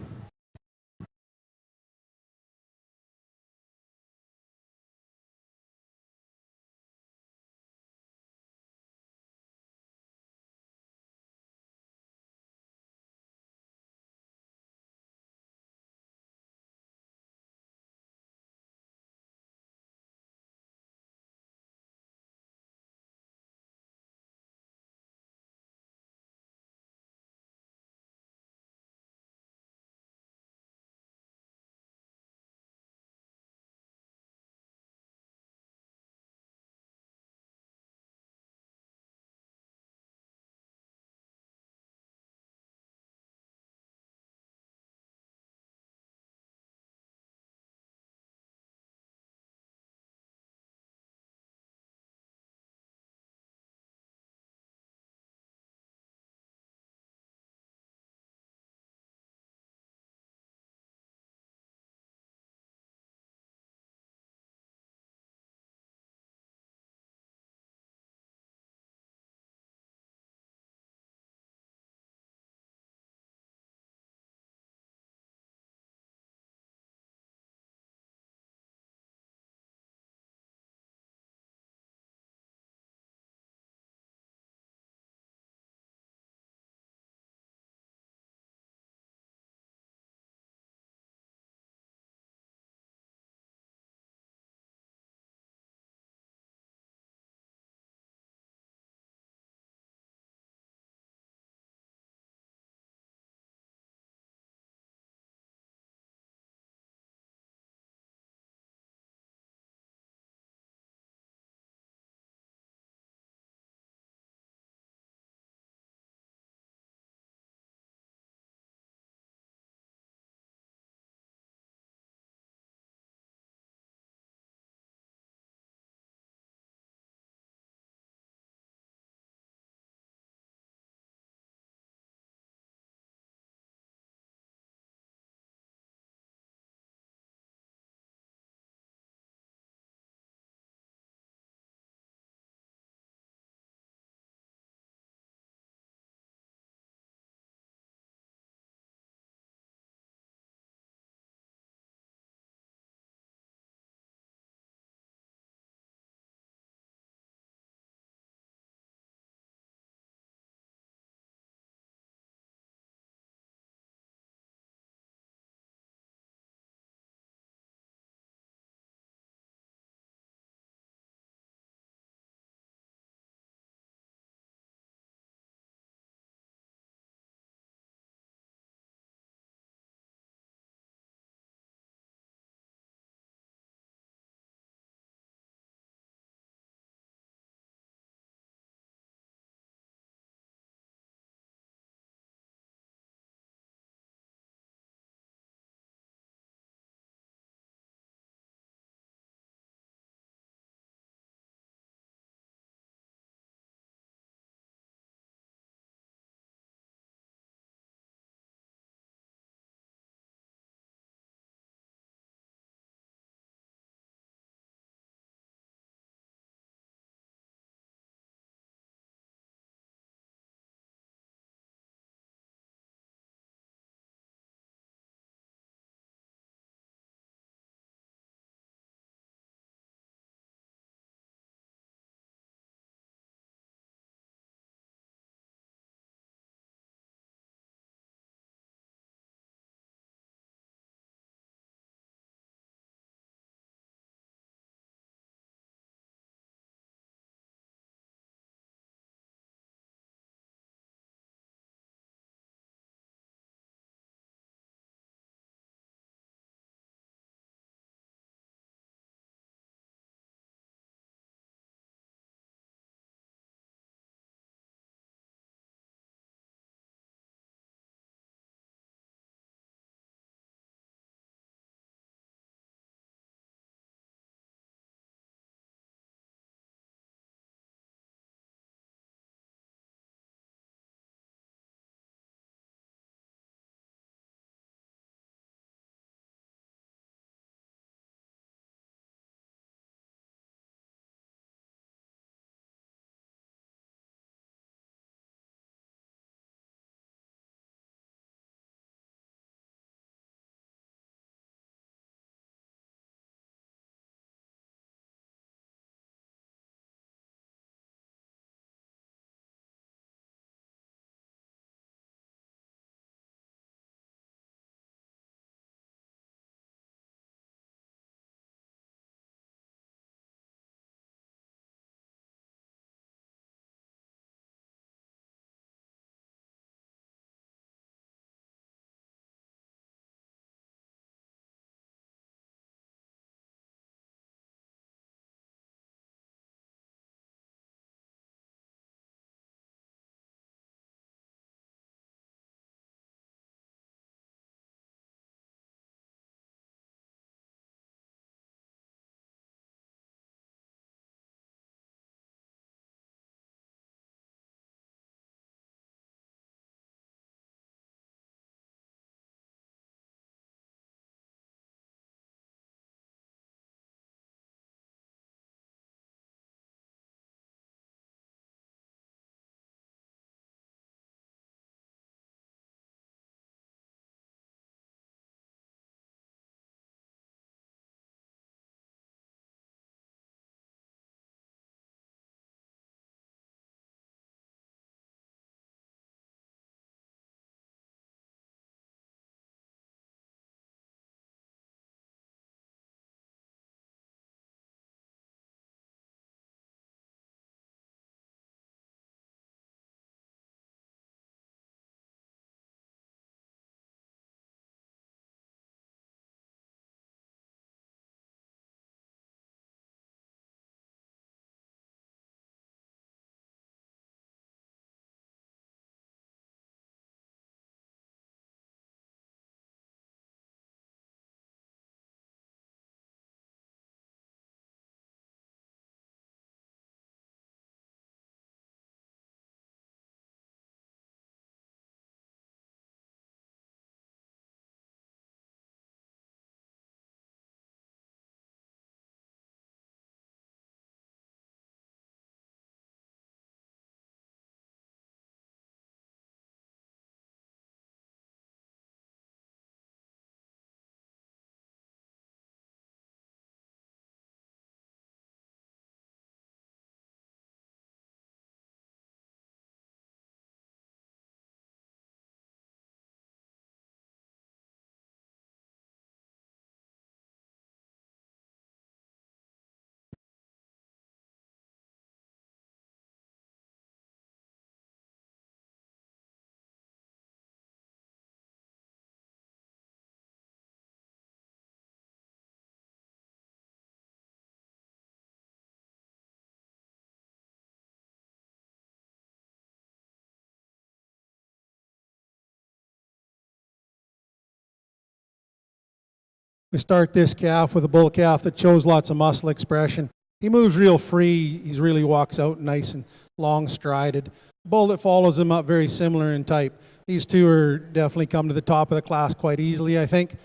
We start this calf with a bull calf that shows lots of muscle expression. He moves real free. He really walks out nice and long strided. Bull that follows him up very similar in type. These two are definitely come to the top of the class quite easily, I think.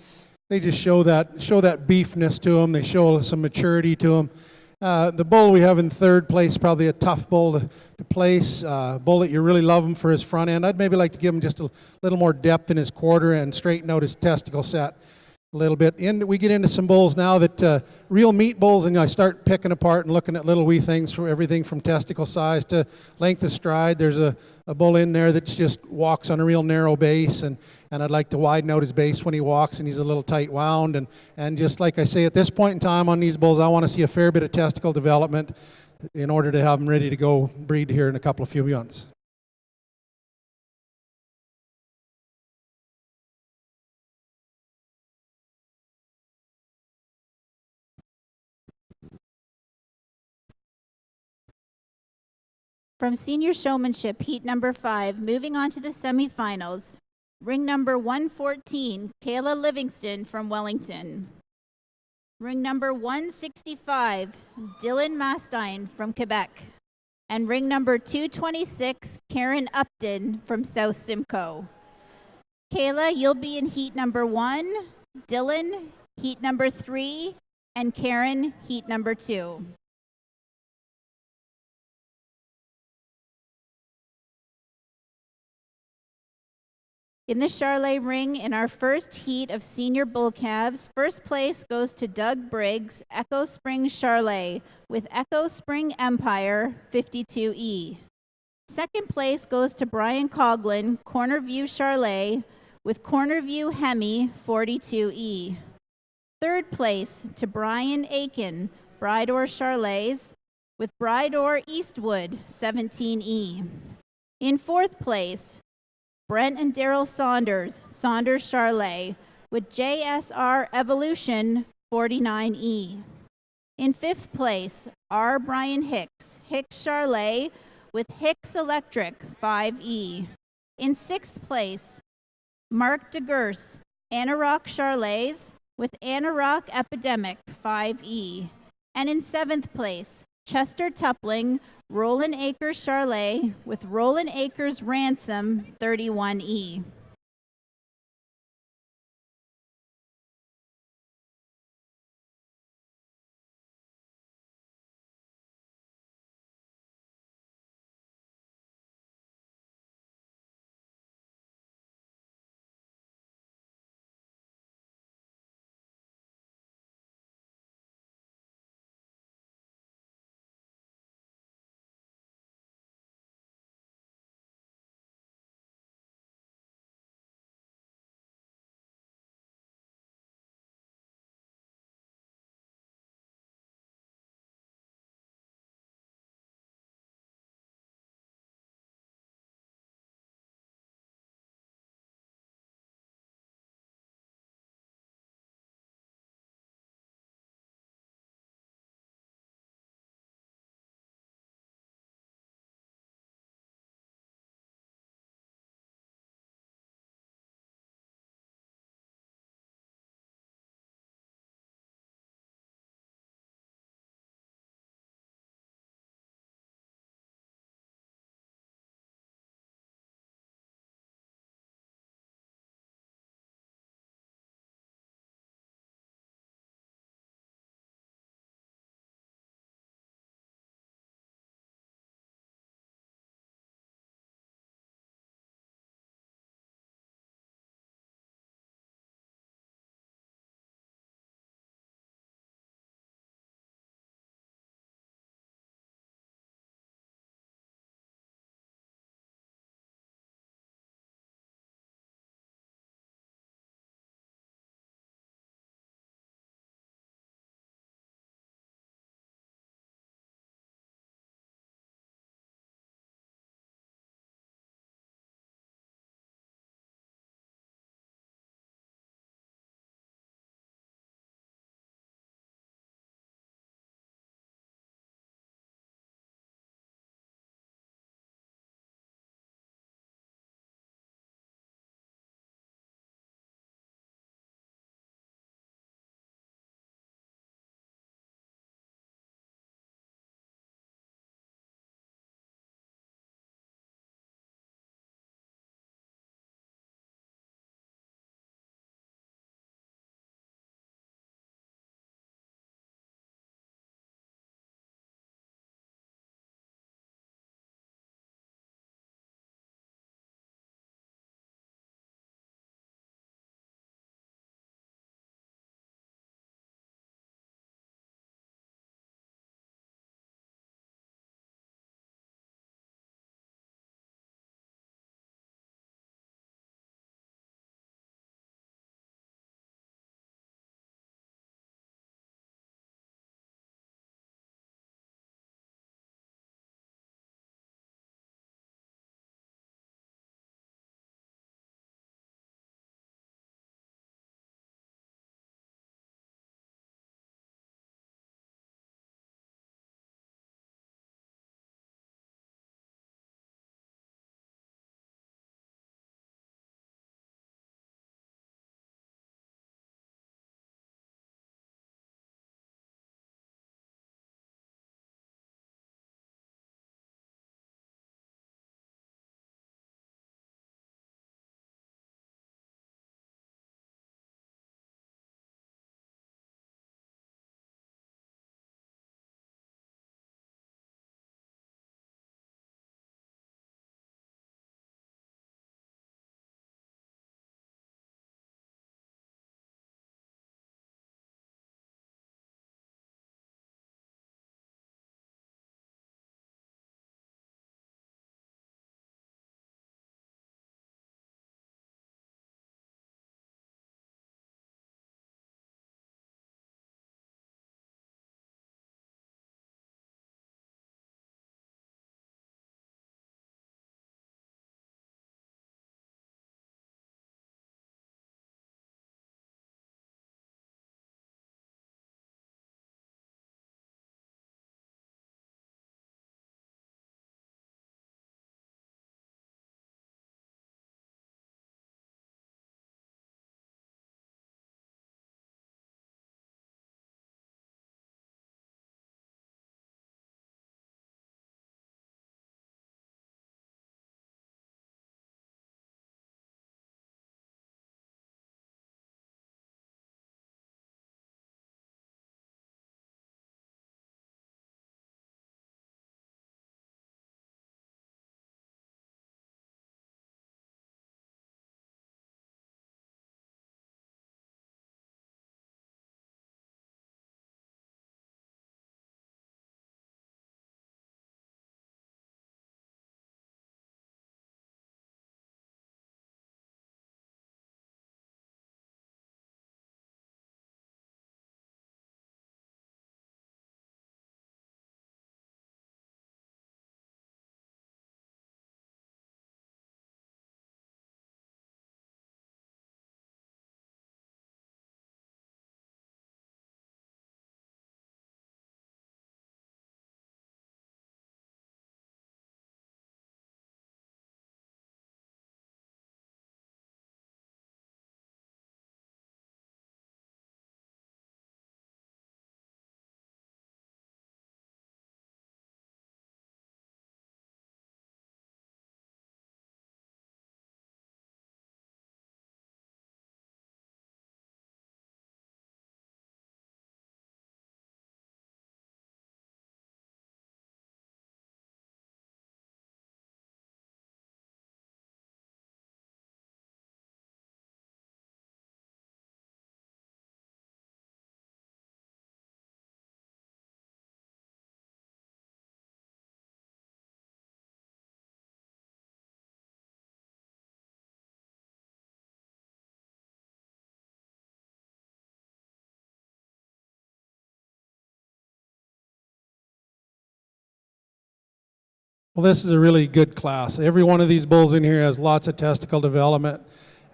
They just show that beefness to them. They show some maturity to them. The bull we have in third place, probably a tough bull to place. Bull that you really love him for his front end. I'd maybe like to give him just a little more depth in his quarter and straighten out his testicle set a little bit. And we get into some bulls now that real meat bulls, and I start picking apart and looking at little wee things for everything from testicle size to length of stride. There's a bull in there that just walks on a real narrow base, and I'd like to widen out his base when he walks, and he's a little tight wound. And just like I say, at this point in time on these bulls, I want to see a fair bit of testicle development in order to have them ready to go breed here in a few months.
From senior showmanship, heat number 5, moving on to the semifinals. Ring number 114, Kayla Livingston from Wellington. Ring number 165, Dylan Mastine from Quebec. And ring number 226, Karen Upton from South Simcoe. Kayla, you'll be in heat number 1, Dylan, heat number 3, and Karen, heat number 2. In the Charlet ring, in our first heat of senior bull calves, first place goes to Doug Briggs, Echo Spring Charlet, with Echo Spring Empire 52E. Second place goes to Brian Coughlin, Cornerview Charlet, with Cornerview Hemi 42E. Third place to Brian Aiken, Bridor Charlets, with Bridor Eastwood 17E. In fourth place, Brent and Daryl Saunders, Saunders Charlet, with JSR Evolution 49E. In fifth place, R. Brian Hicks, Hicks Charlet, with Hicks Electric 5E. In sixth place, Mark DeGurse, Anorak Charlets, with Anorak Epidemic 5E. And in seventh place, Chester Tupling, Roland Acres Charlet, with Roland Acres Ransom 31E.
Well, this is a really good class. Every one of these bulls in here has lots of testicle development,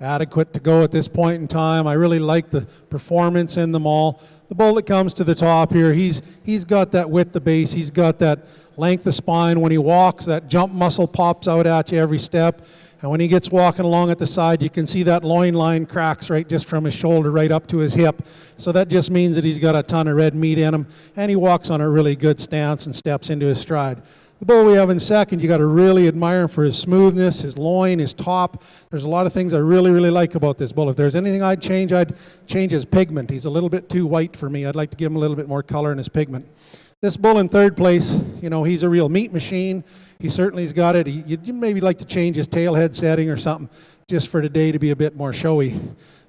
adequate to go at this point in time. I really like the performance in them all. The bull that comes to the top here, he's got that width of base, he's got that length of spine. When he walks, that jump muscle pops out at you every step. And when he gets walking along at the side, you can see that loin line cracks right just from his shoulder right up to his hip. So that just means that he's got a ton of red meat in him, and he walks on a really good stance and steps into his stride. The bull we have in second, you got to really admire him for his smoothness, his loin, his top. There's a lot of things I really, really like about this bull. If there's anything I'd change his pigment. He's a little bit too white for me. I'd like to give him a little bit more color in his pigment. This bull in third place, he's a real meat machine. He certainly's got it. You'd maybe like to change his tail head setting or something just for today to be a bit more showy.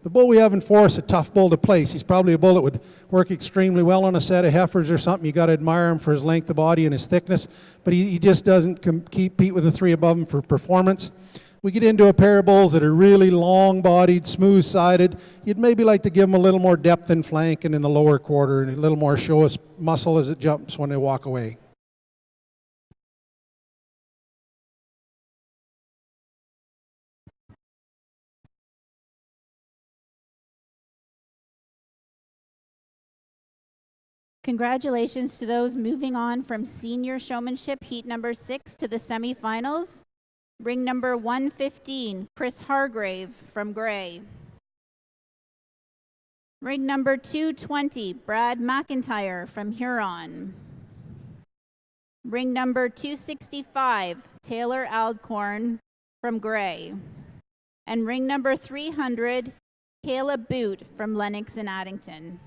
The bull we have in fourth is a tough bull to place. He's probably a bull that would work extremely well on a set of heifers or something. You got to admire him for his length of body and his thickness, but he just doesn't compete with the three above him for performance. We get into a pair of bulls that are really long-bodied, smooth-sided. You'd maybe like to give them a little more depth in flank and in the lower quarter and a little more show us muscle as it jumps when they walk away.
Congratulations to those moving on from senior showmanship heat number 6 to the semifinals. Ring number 115, Chris Hargrave from Gray. Ring number 220, Brad McIntyre from Huron. Ring number 265, Taylor Aldcorn from Gray. And ring number 300, Caleb Boot from Lennox and Addington.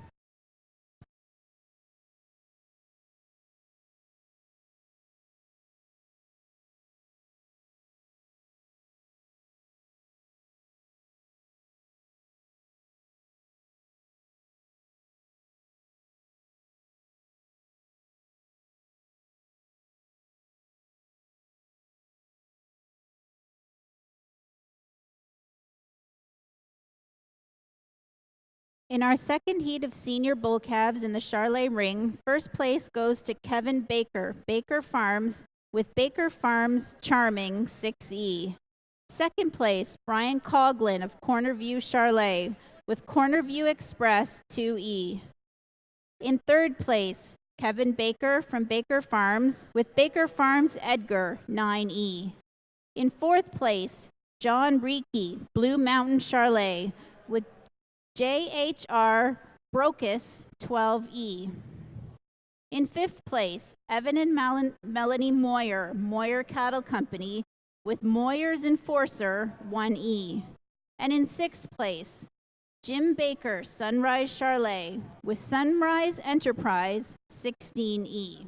In our second heat of senior bull calves in the Charlet Ring, first place goes to Kevin Baker, Baker Farms, with Baker Farms Charming 6E. Second place, Brian Coughlin of Cornerview Charlet, with Cornerview Express 2E. In third place, Kevin Baker from Baker Farms, with Baker Farms Edgar 9E. In fourth place, John Reekie, Blue Mountain Charlet, with JHR Brocus 12E. In fifth place, Evan and Melanie Moyer, Moyer Cattle Company, with Moyer's Enforcer 1E. And in sixth place, Jim Baker, Sunrise Charlet, with Sunrise Enterprise 16E.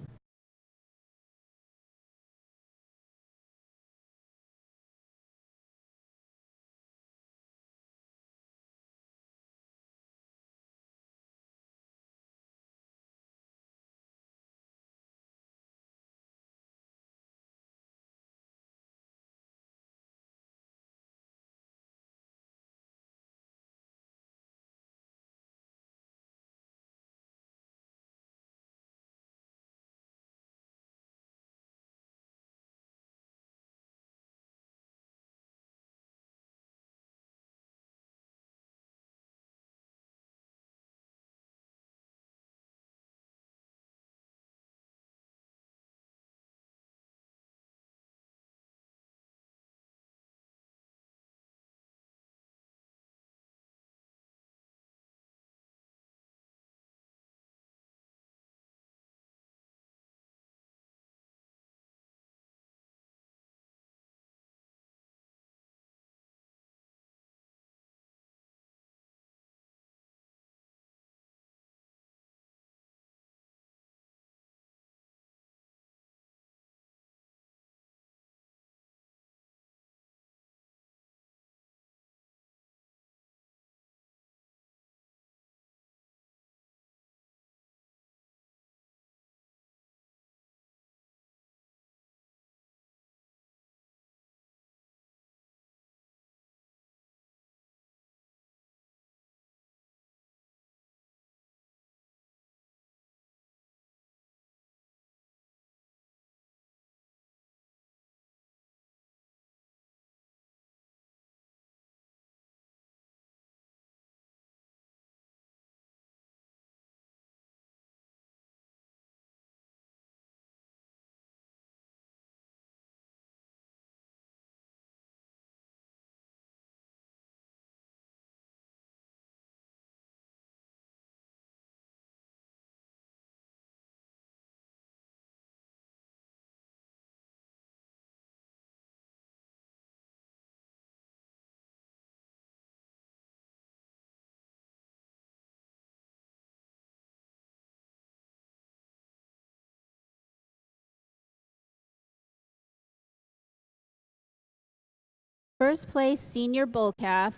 First place senior bull calf,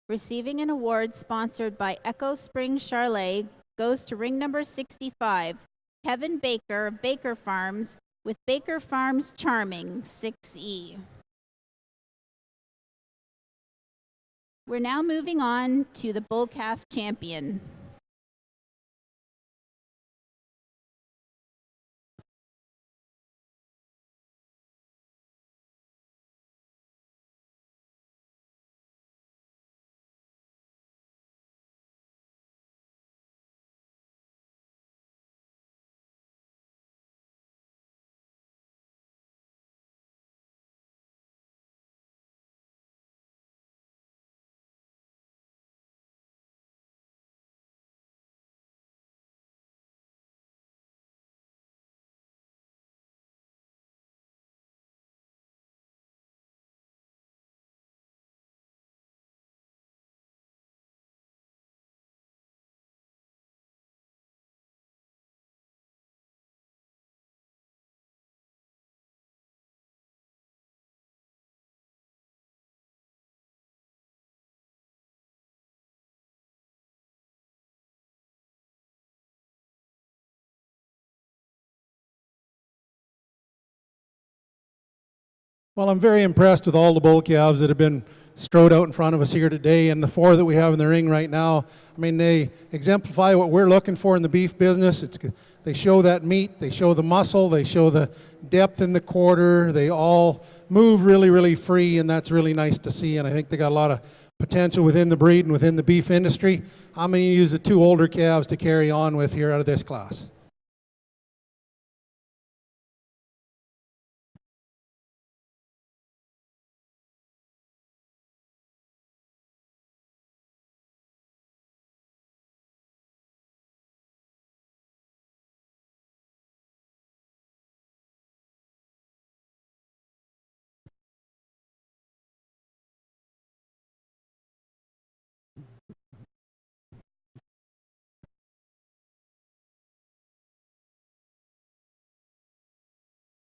receiving an award sponsored by Echo Springs Charlet, goes to ring number 65, Kevin Baker of Baker Farms, with Baker Farms Charming, 6E. We're now moving on to the bull calf champion.
Well, I'm very impressed with all the bull calves that have been strode out in front of us here today, and the 4 that we have in the ring right now. I mean, they exemplify what we're looking for in the beef business. They show that meat, they show the muscle, they show the depth in the quarter. They all move really, really free, and that's really nice to see. And I think they got a lot of potential within the breed and within the beef industry. I'm going to use the 2 older calves to carry on with here out of this class.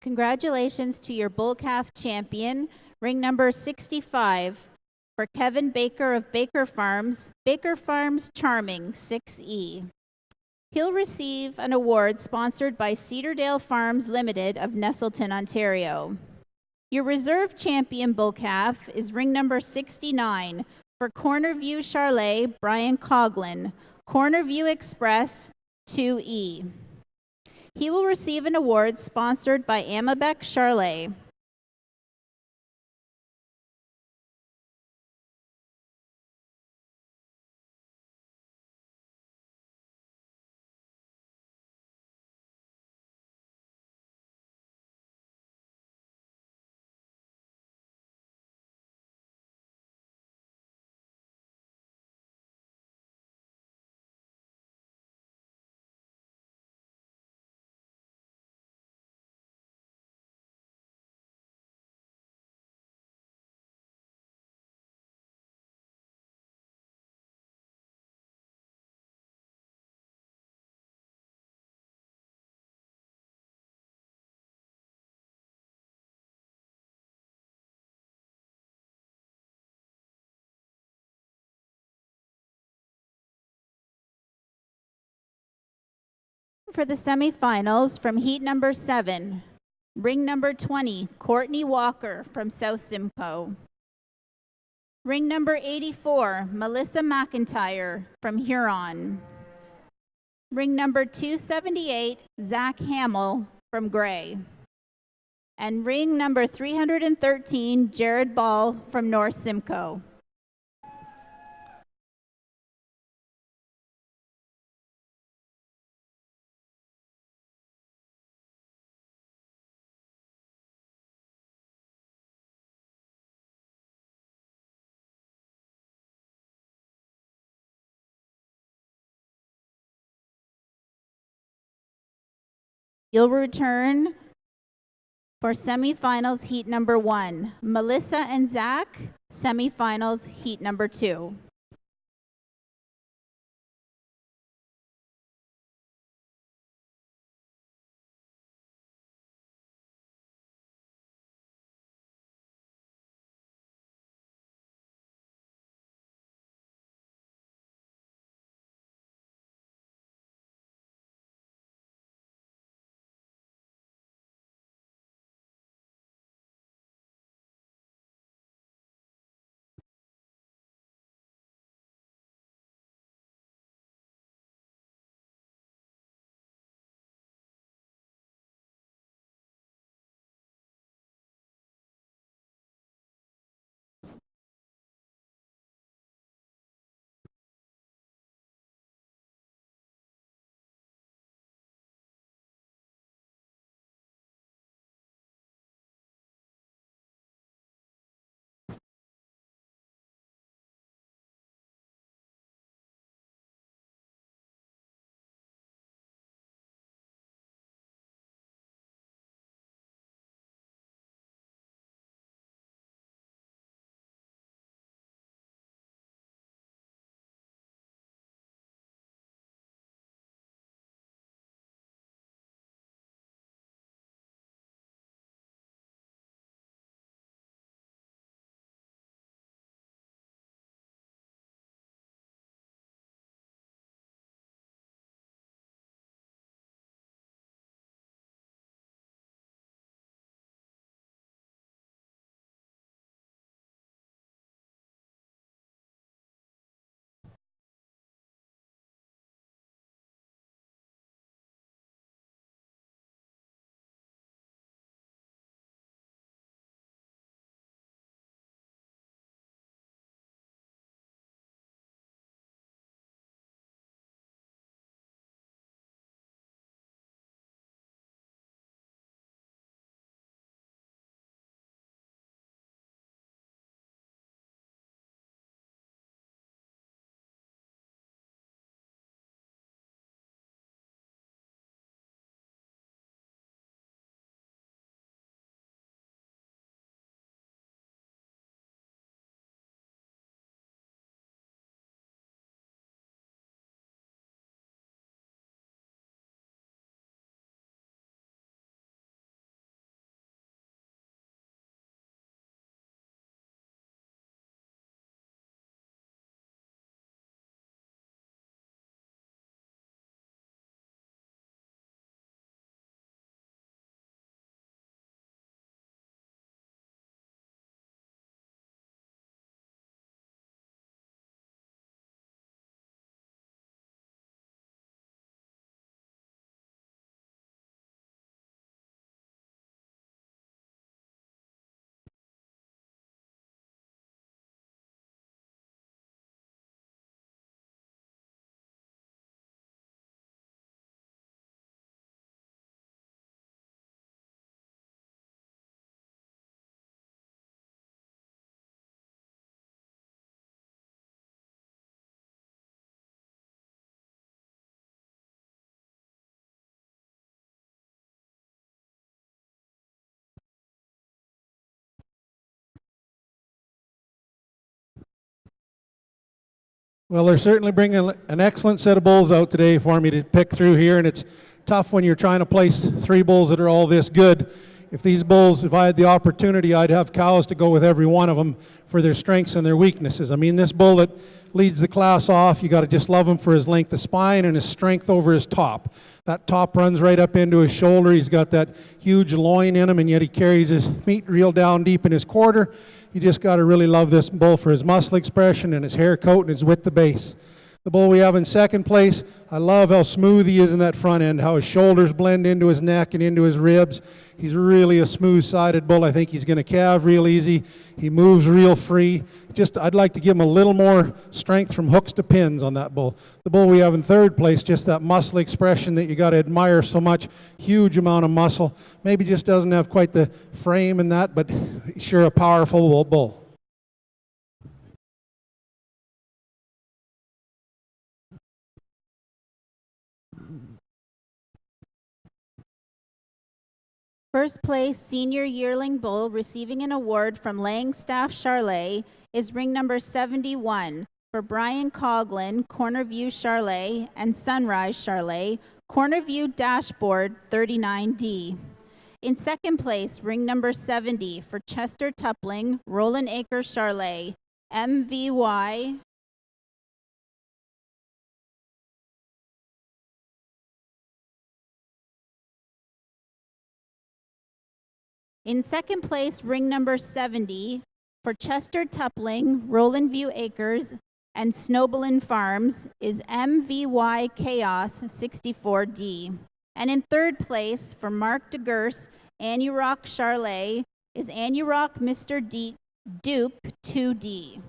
Congratulations to your bull calf champion, ring number 65, for Kevin Baker of Baker Farms Charming, 6E. He'll receive an award sponsored by Cedardale Farms Limited of Nestleton, Ontario. Your reserve champion bull calf is ring number 69 for Cornerview Charlet, Brian Coughlin, Cornerview Express, 2E. He will receive an award sponsored by Amabec Charlet. For the semifinals from heat number 7, ring number 20, Courtney Walker from South Simcoe. Ring number 84, Melissa McIntyre from Huron. Ring number 278, Zach Hamill from Gray. And ring number 313, Jared Ball from North Simcoe. You'll return for semifinals heat number 1. Melissa and Zach, semifinals heat number 2.
Well, they're certainly bringing an excellent set of bulls out today for me to pick through here, and it's tough when you're trying to place 3 bulls that are all this good. If these bulls, if I had the opportunity, I'd have cows to go with every one of them for their strengths and their weaknesses. I mean, this bull that leads the class off, you got to just love him for his length of spine and his strength over his top. That top runs right up into his shoulder. He's got that huge loin in him, and yet he carries his meat real down deep in his quarter. You just got to really love this bull for his muscle expression and his hair coat and his width of base. The bull we have in second place, I love how smooth he is in that front end, how his shoulders blend into his neck and into his ribs. He's really a smooth-sided bull. I think he's going to calve real easy. He moves real free. Just, I'd like to give him a little more strength from hooks to pins on that bull. The bull we have in third place, just that muscle expression that you got to admire so much. Huge amount of muscle. Maybe just doesn't have quite the frame in that, but sure a powerful bull.
First place senior yearling bull receiving an award from Langstaff Charlet is ring number 71 for Brian Coughlin, Cornerview Charlet, and Sunrise Charlet, Cornerview Dashboard 39D. In second place, ring number 70 for Chester Tupling, Roland Acres Charlet, MVY. In second place, ring number 70 for Chester Tupling, Roland View Acres, and Snowbelin Farms is MVY Chaos 64D. And in third place for Mark DeGurse, Anurock Charlet, is Anurock Mr. Duke 2D.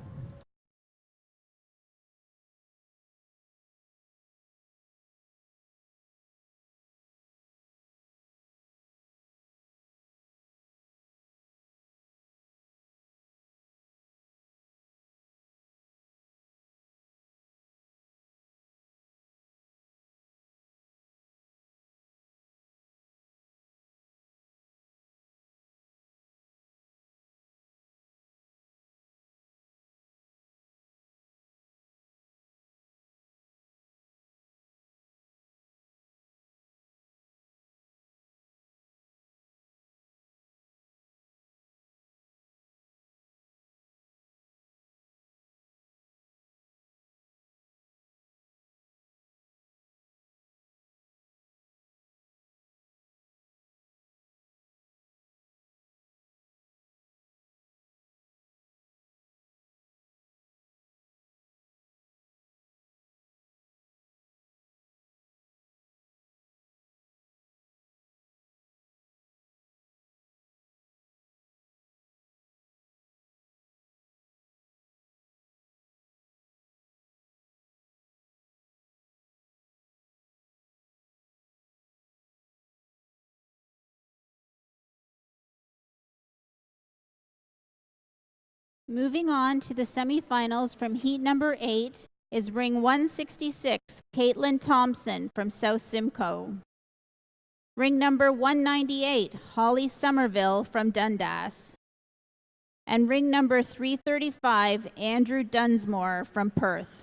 Moving on to the semifinals from heat number 8 is ring 166, Caitlin Thompson from South Simcoe. Ring number 198, Holly Somerville from Dundas. And ring number 335, Andrew Dunsmore from Perth.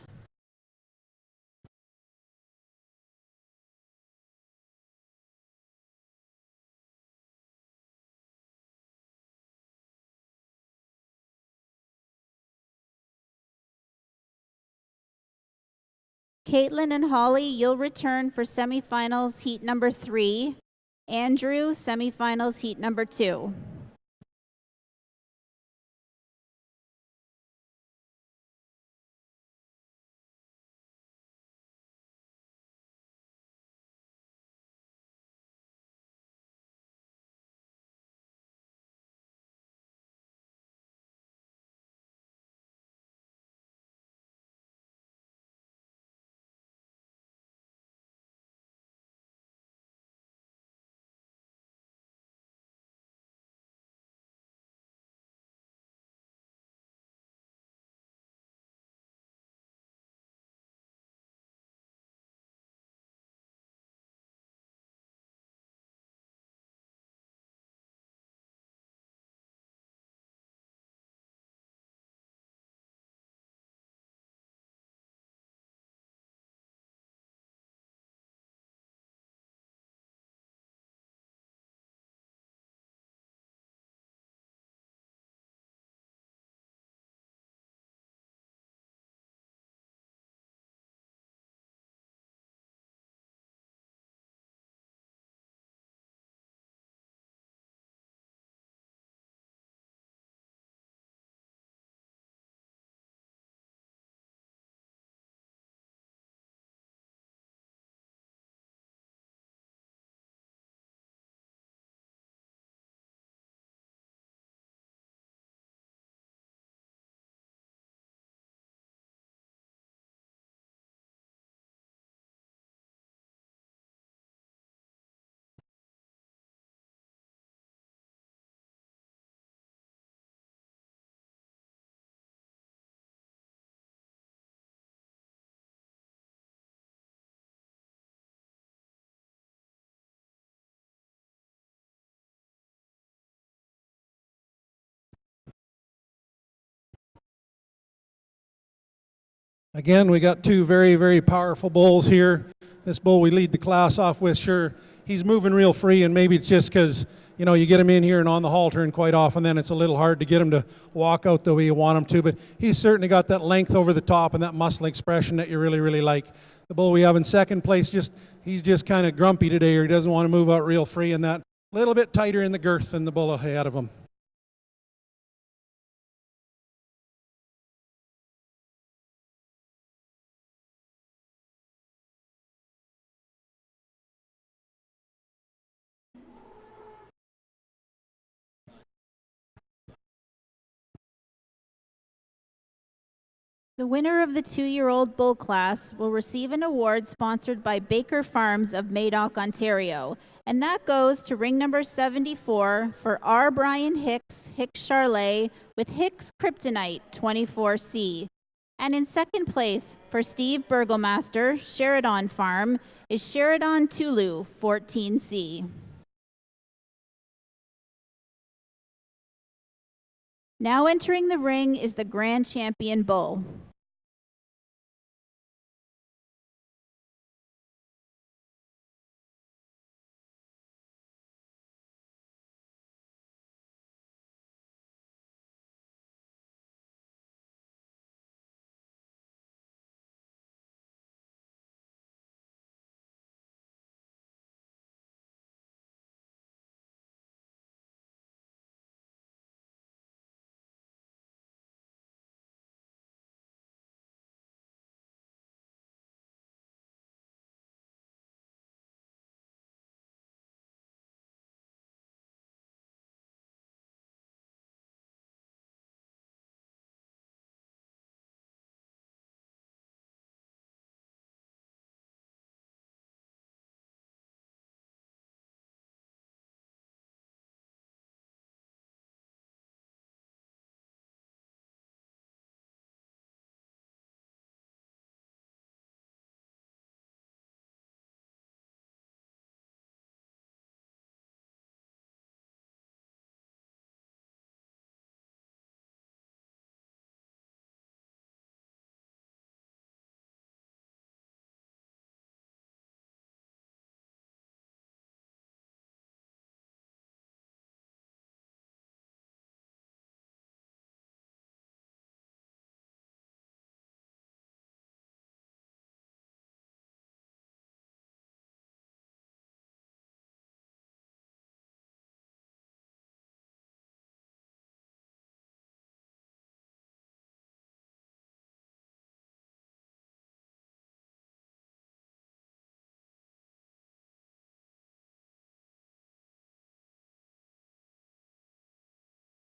Caitlin and Holly, you'll return for semifinals heat number 3. Andrew, semifinals heat number 2.
Again, we got two very, very powerful bulls here. This bull we lead the class off with, sure, he's moving real free, and maybe it's just because, you know, you get him in here and on the halter, and quite often then it's a little hard to get him to walk out the way you want him to, but he's certainly got that length over the top and that muscle expression that you really, really like. The bull we have in second place, he's just kind of grumpy today, or he doesn't want to move out real free, and that little bit tighter in the girth than the bull ahead of him.
The winner of the 2-year-old bull class will receive an award sponsored by Baker Farms of Madoc, Ontario, and that goes to ring number 74 for R. Brian Hicks, Hicks Charlet, with Hicks Kryptonite 24C. And in second place for Steve Burgomaster, Sheridan Farm, is Sheridan Tulu 14C. Now entering the ring is the Grand Champion Bull.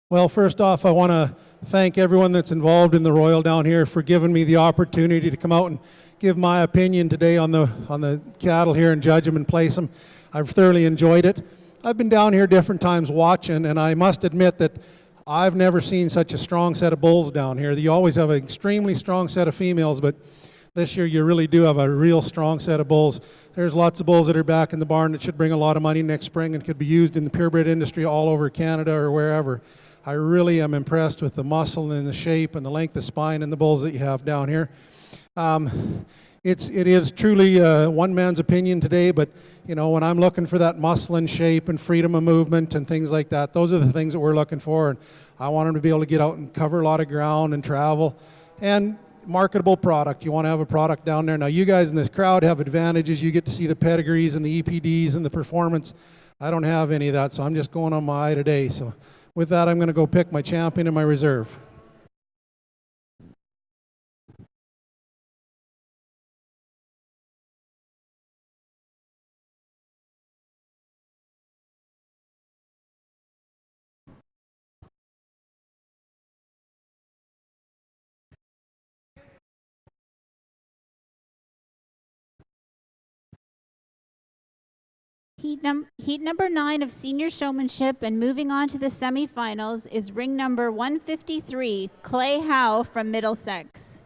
Well, first off, I want to thank everyone that's involved in the Royal down here for giving me the opportunity to come out and give my opinion today on the cattle here and judge them and place them. I've thoroughly enjoyed it. I've been down here different times watching, and I must admit that I've never seen such a strong set of bulls down here. You always have an extremely strong set of females, but this year you really do have a real strong set of bulls. There's lots of bulls that are back in the barn that should bring a lot of money next spring and could be used in the purebred industry all over Canada or wherever. I really am impressed with the muscle and the shape and the length of spine and the bulls that you have down here. It is truly one man's opinion today, but you know, when I'm looking for that muscle and shape and freedom of movement and things like that, those are the things that we're looking for. And I want them to be able to get out and cover a lot of ground and travel. And marketable product. You want to have a product down there. Now, you guys in this crowd have advantages. You get to see the pedigrees and the EPDs and the performance. I don't have any of that, so I'm just going on my eye today. So with that, I'm going to go pick my champion and my reserve.
Heat number 9 of senior showmanship, and moving on to the semifinals is ring number 153, Clay Howe from Middlesex.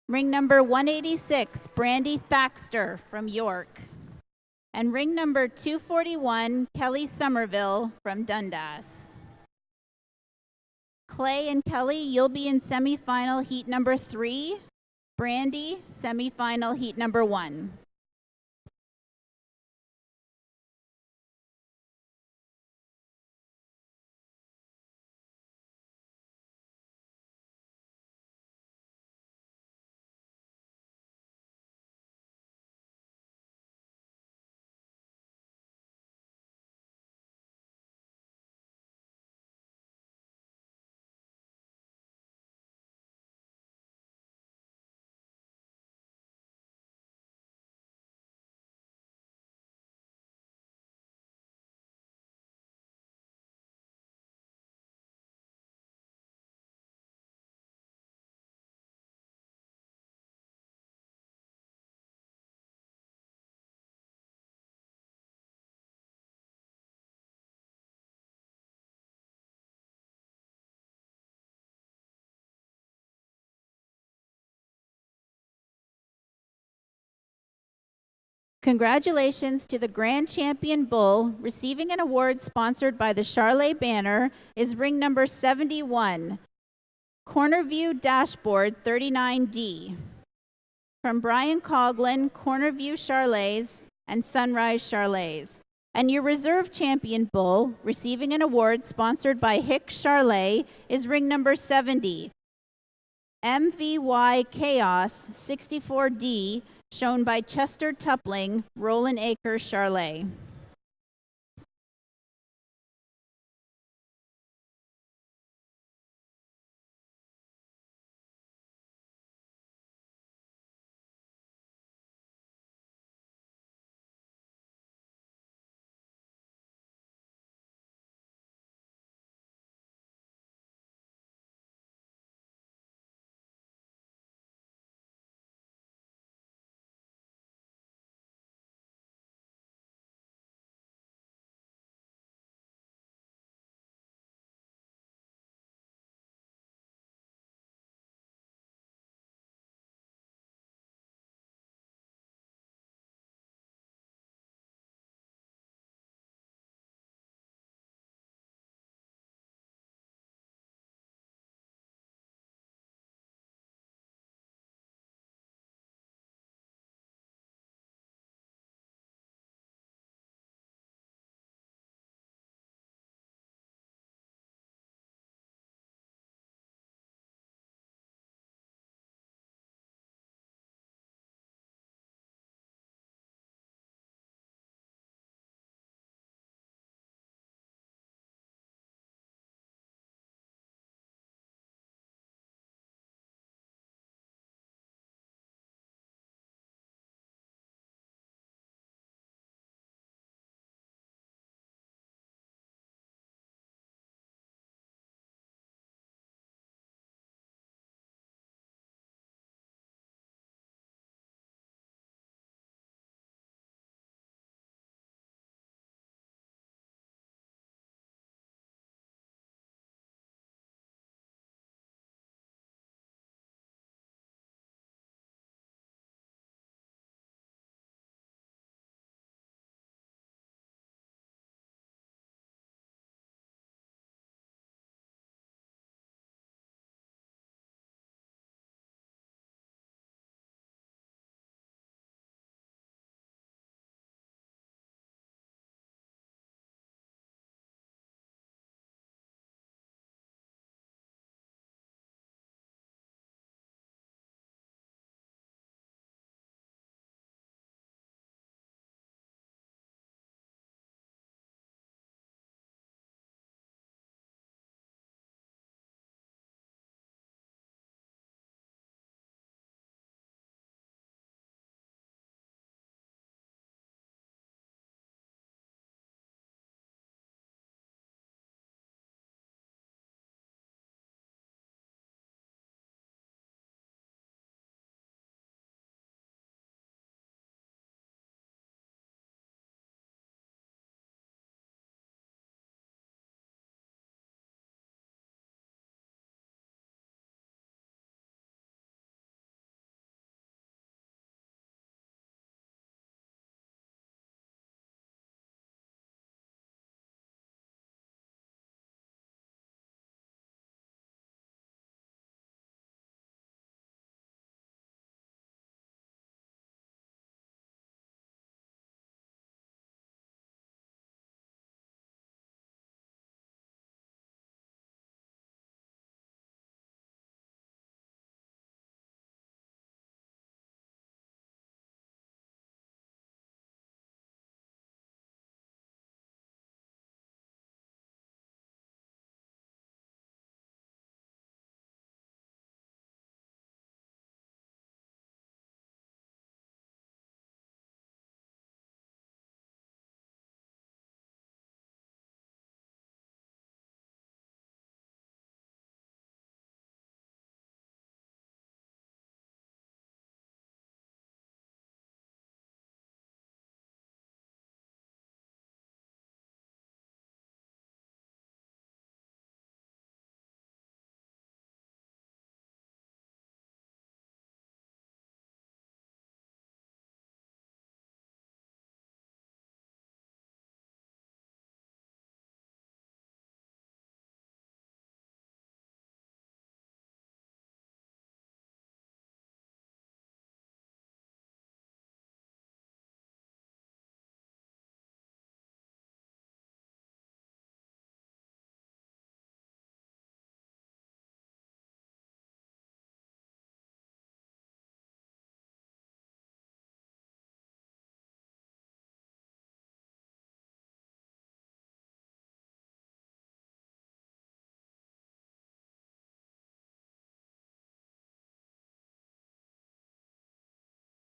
Ring number 186, Brandy Thaxter from York. And ring number 241, Kelly Somerville from Dundas. Clay and Kelly, you'll be in semifinal heat number 3. Brandy, semifinal heat number 1. Congratulations to the grand champion bull. Receiving an award sponsored by the Charlet banner is ring number 71, Corner View Dashboard 39D. From Brian Coughlin, Corner View Charlets and Sunrise Charlets. And your reserve champion bull, receiving an award sponsored by Hick Charlet, is ring number 70, MVY Chaos 64D, shown by Chester Tupling, Roland Acres Charlet.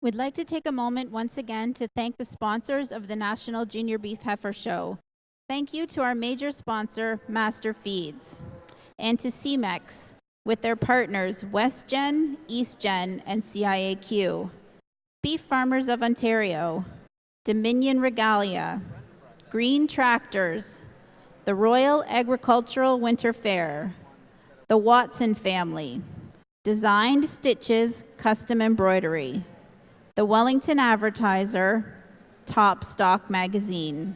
We'd like to take a moment once again to thank the sponsors of the National Junior Beef Heifer Show. Thank you to our major sponsor, Masterfeeds, and to Semex, with their partners WestGen, EastGen, and CIAQ, Beef Farmers of Ontario, Dominion Regalia, Green Tractors, the Royal Agricultural Winter Fair, the Watson family, Designed Stitches Custom Embroidery, the Wellington Advertiser, Top Stock Magazine.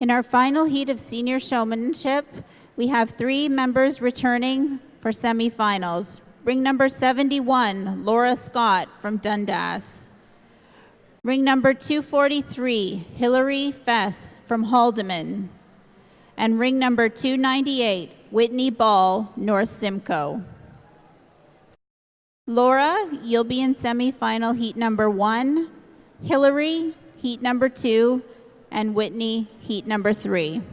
In our final heat of senior showmanship, we have 3 members returning for semifinals. Ring number 71, Laura Scott from Dundas. Ring number 243, Hillary Fess from Haldeman. And ring number 298, Whitney Ball, North Simcoe. Laura, you'll be in semifinal heat number 1. Hillary, heat number 2. And Whitney, heat number 3.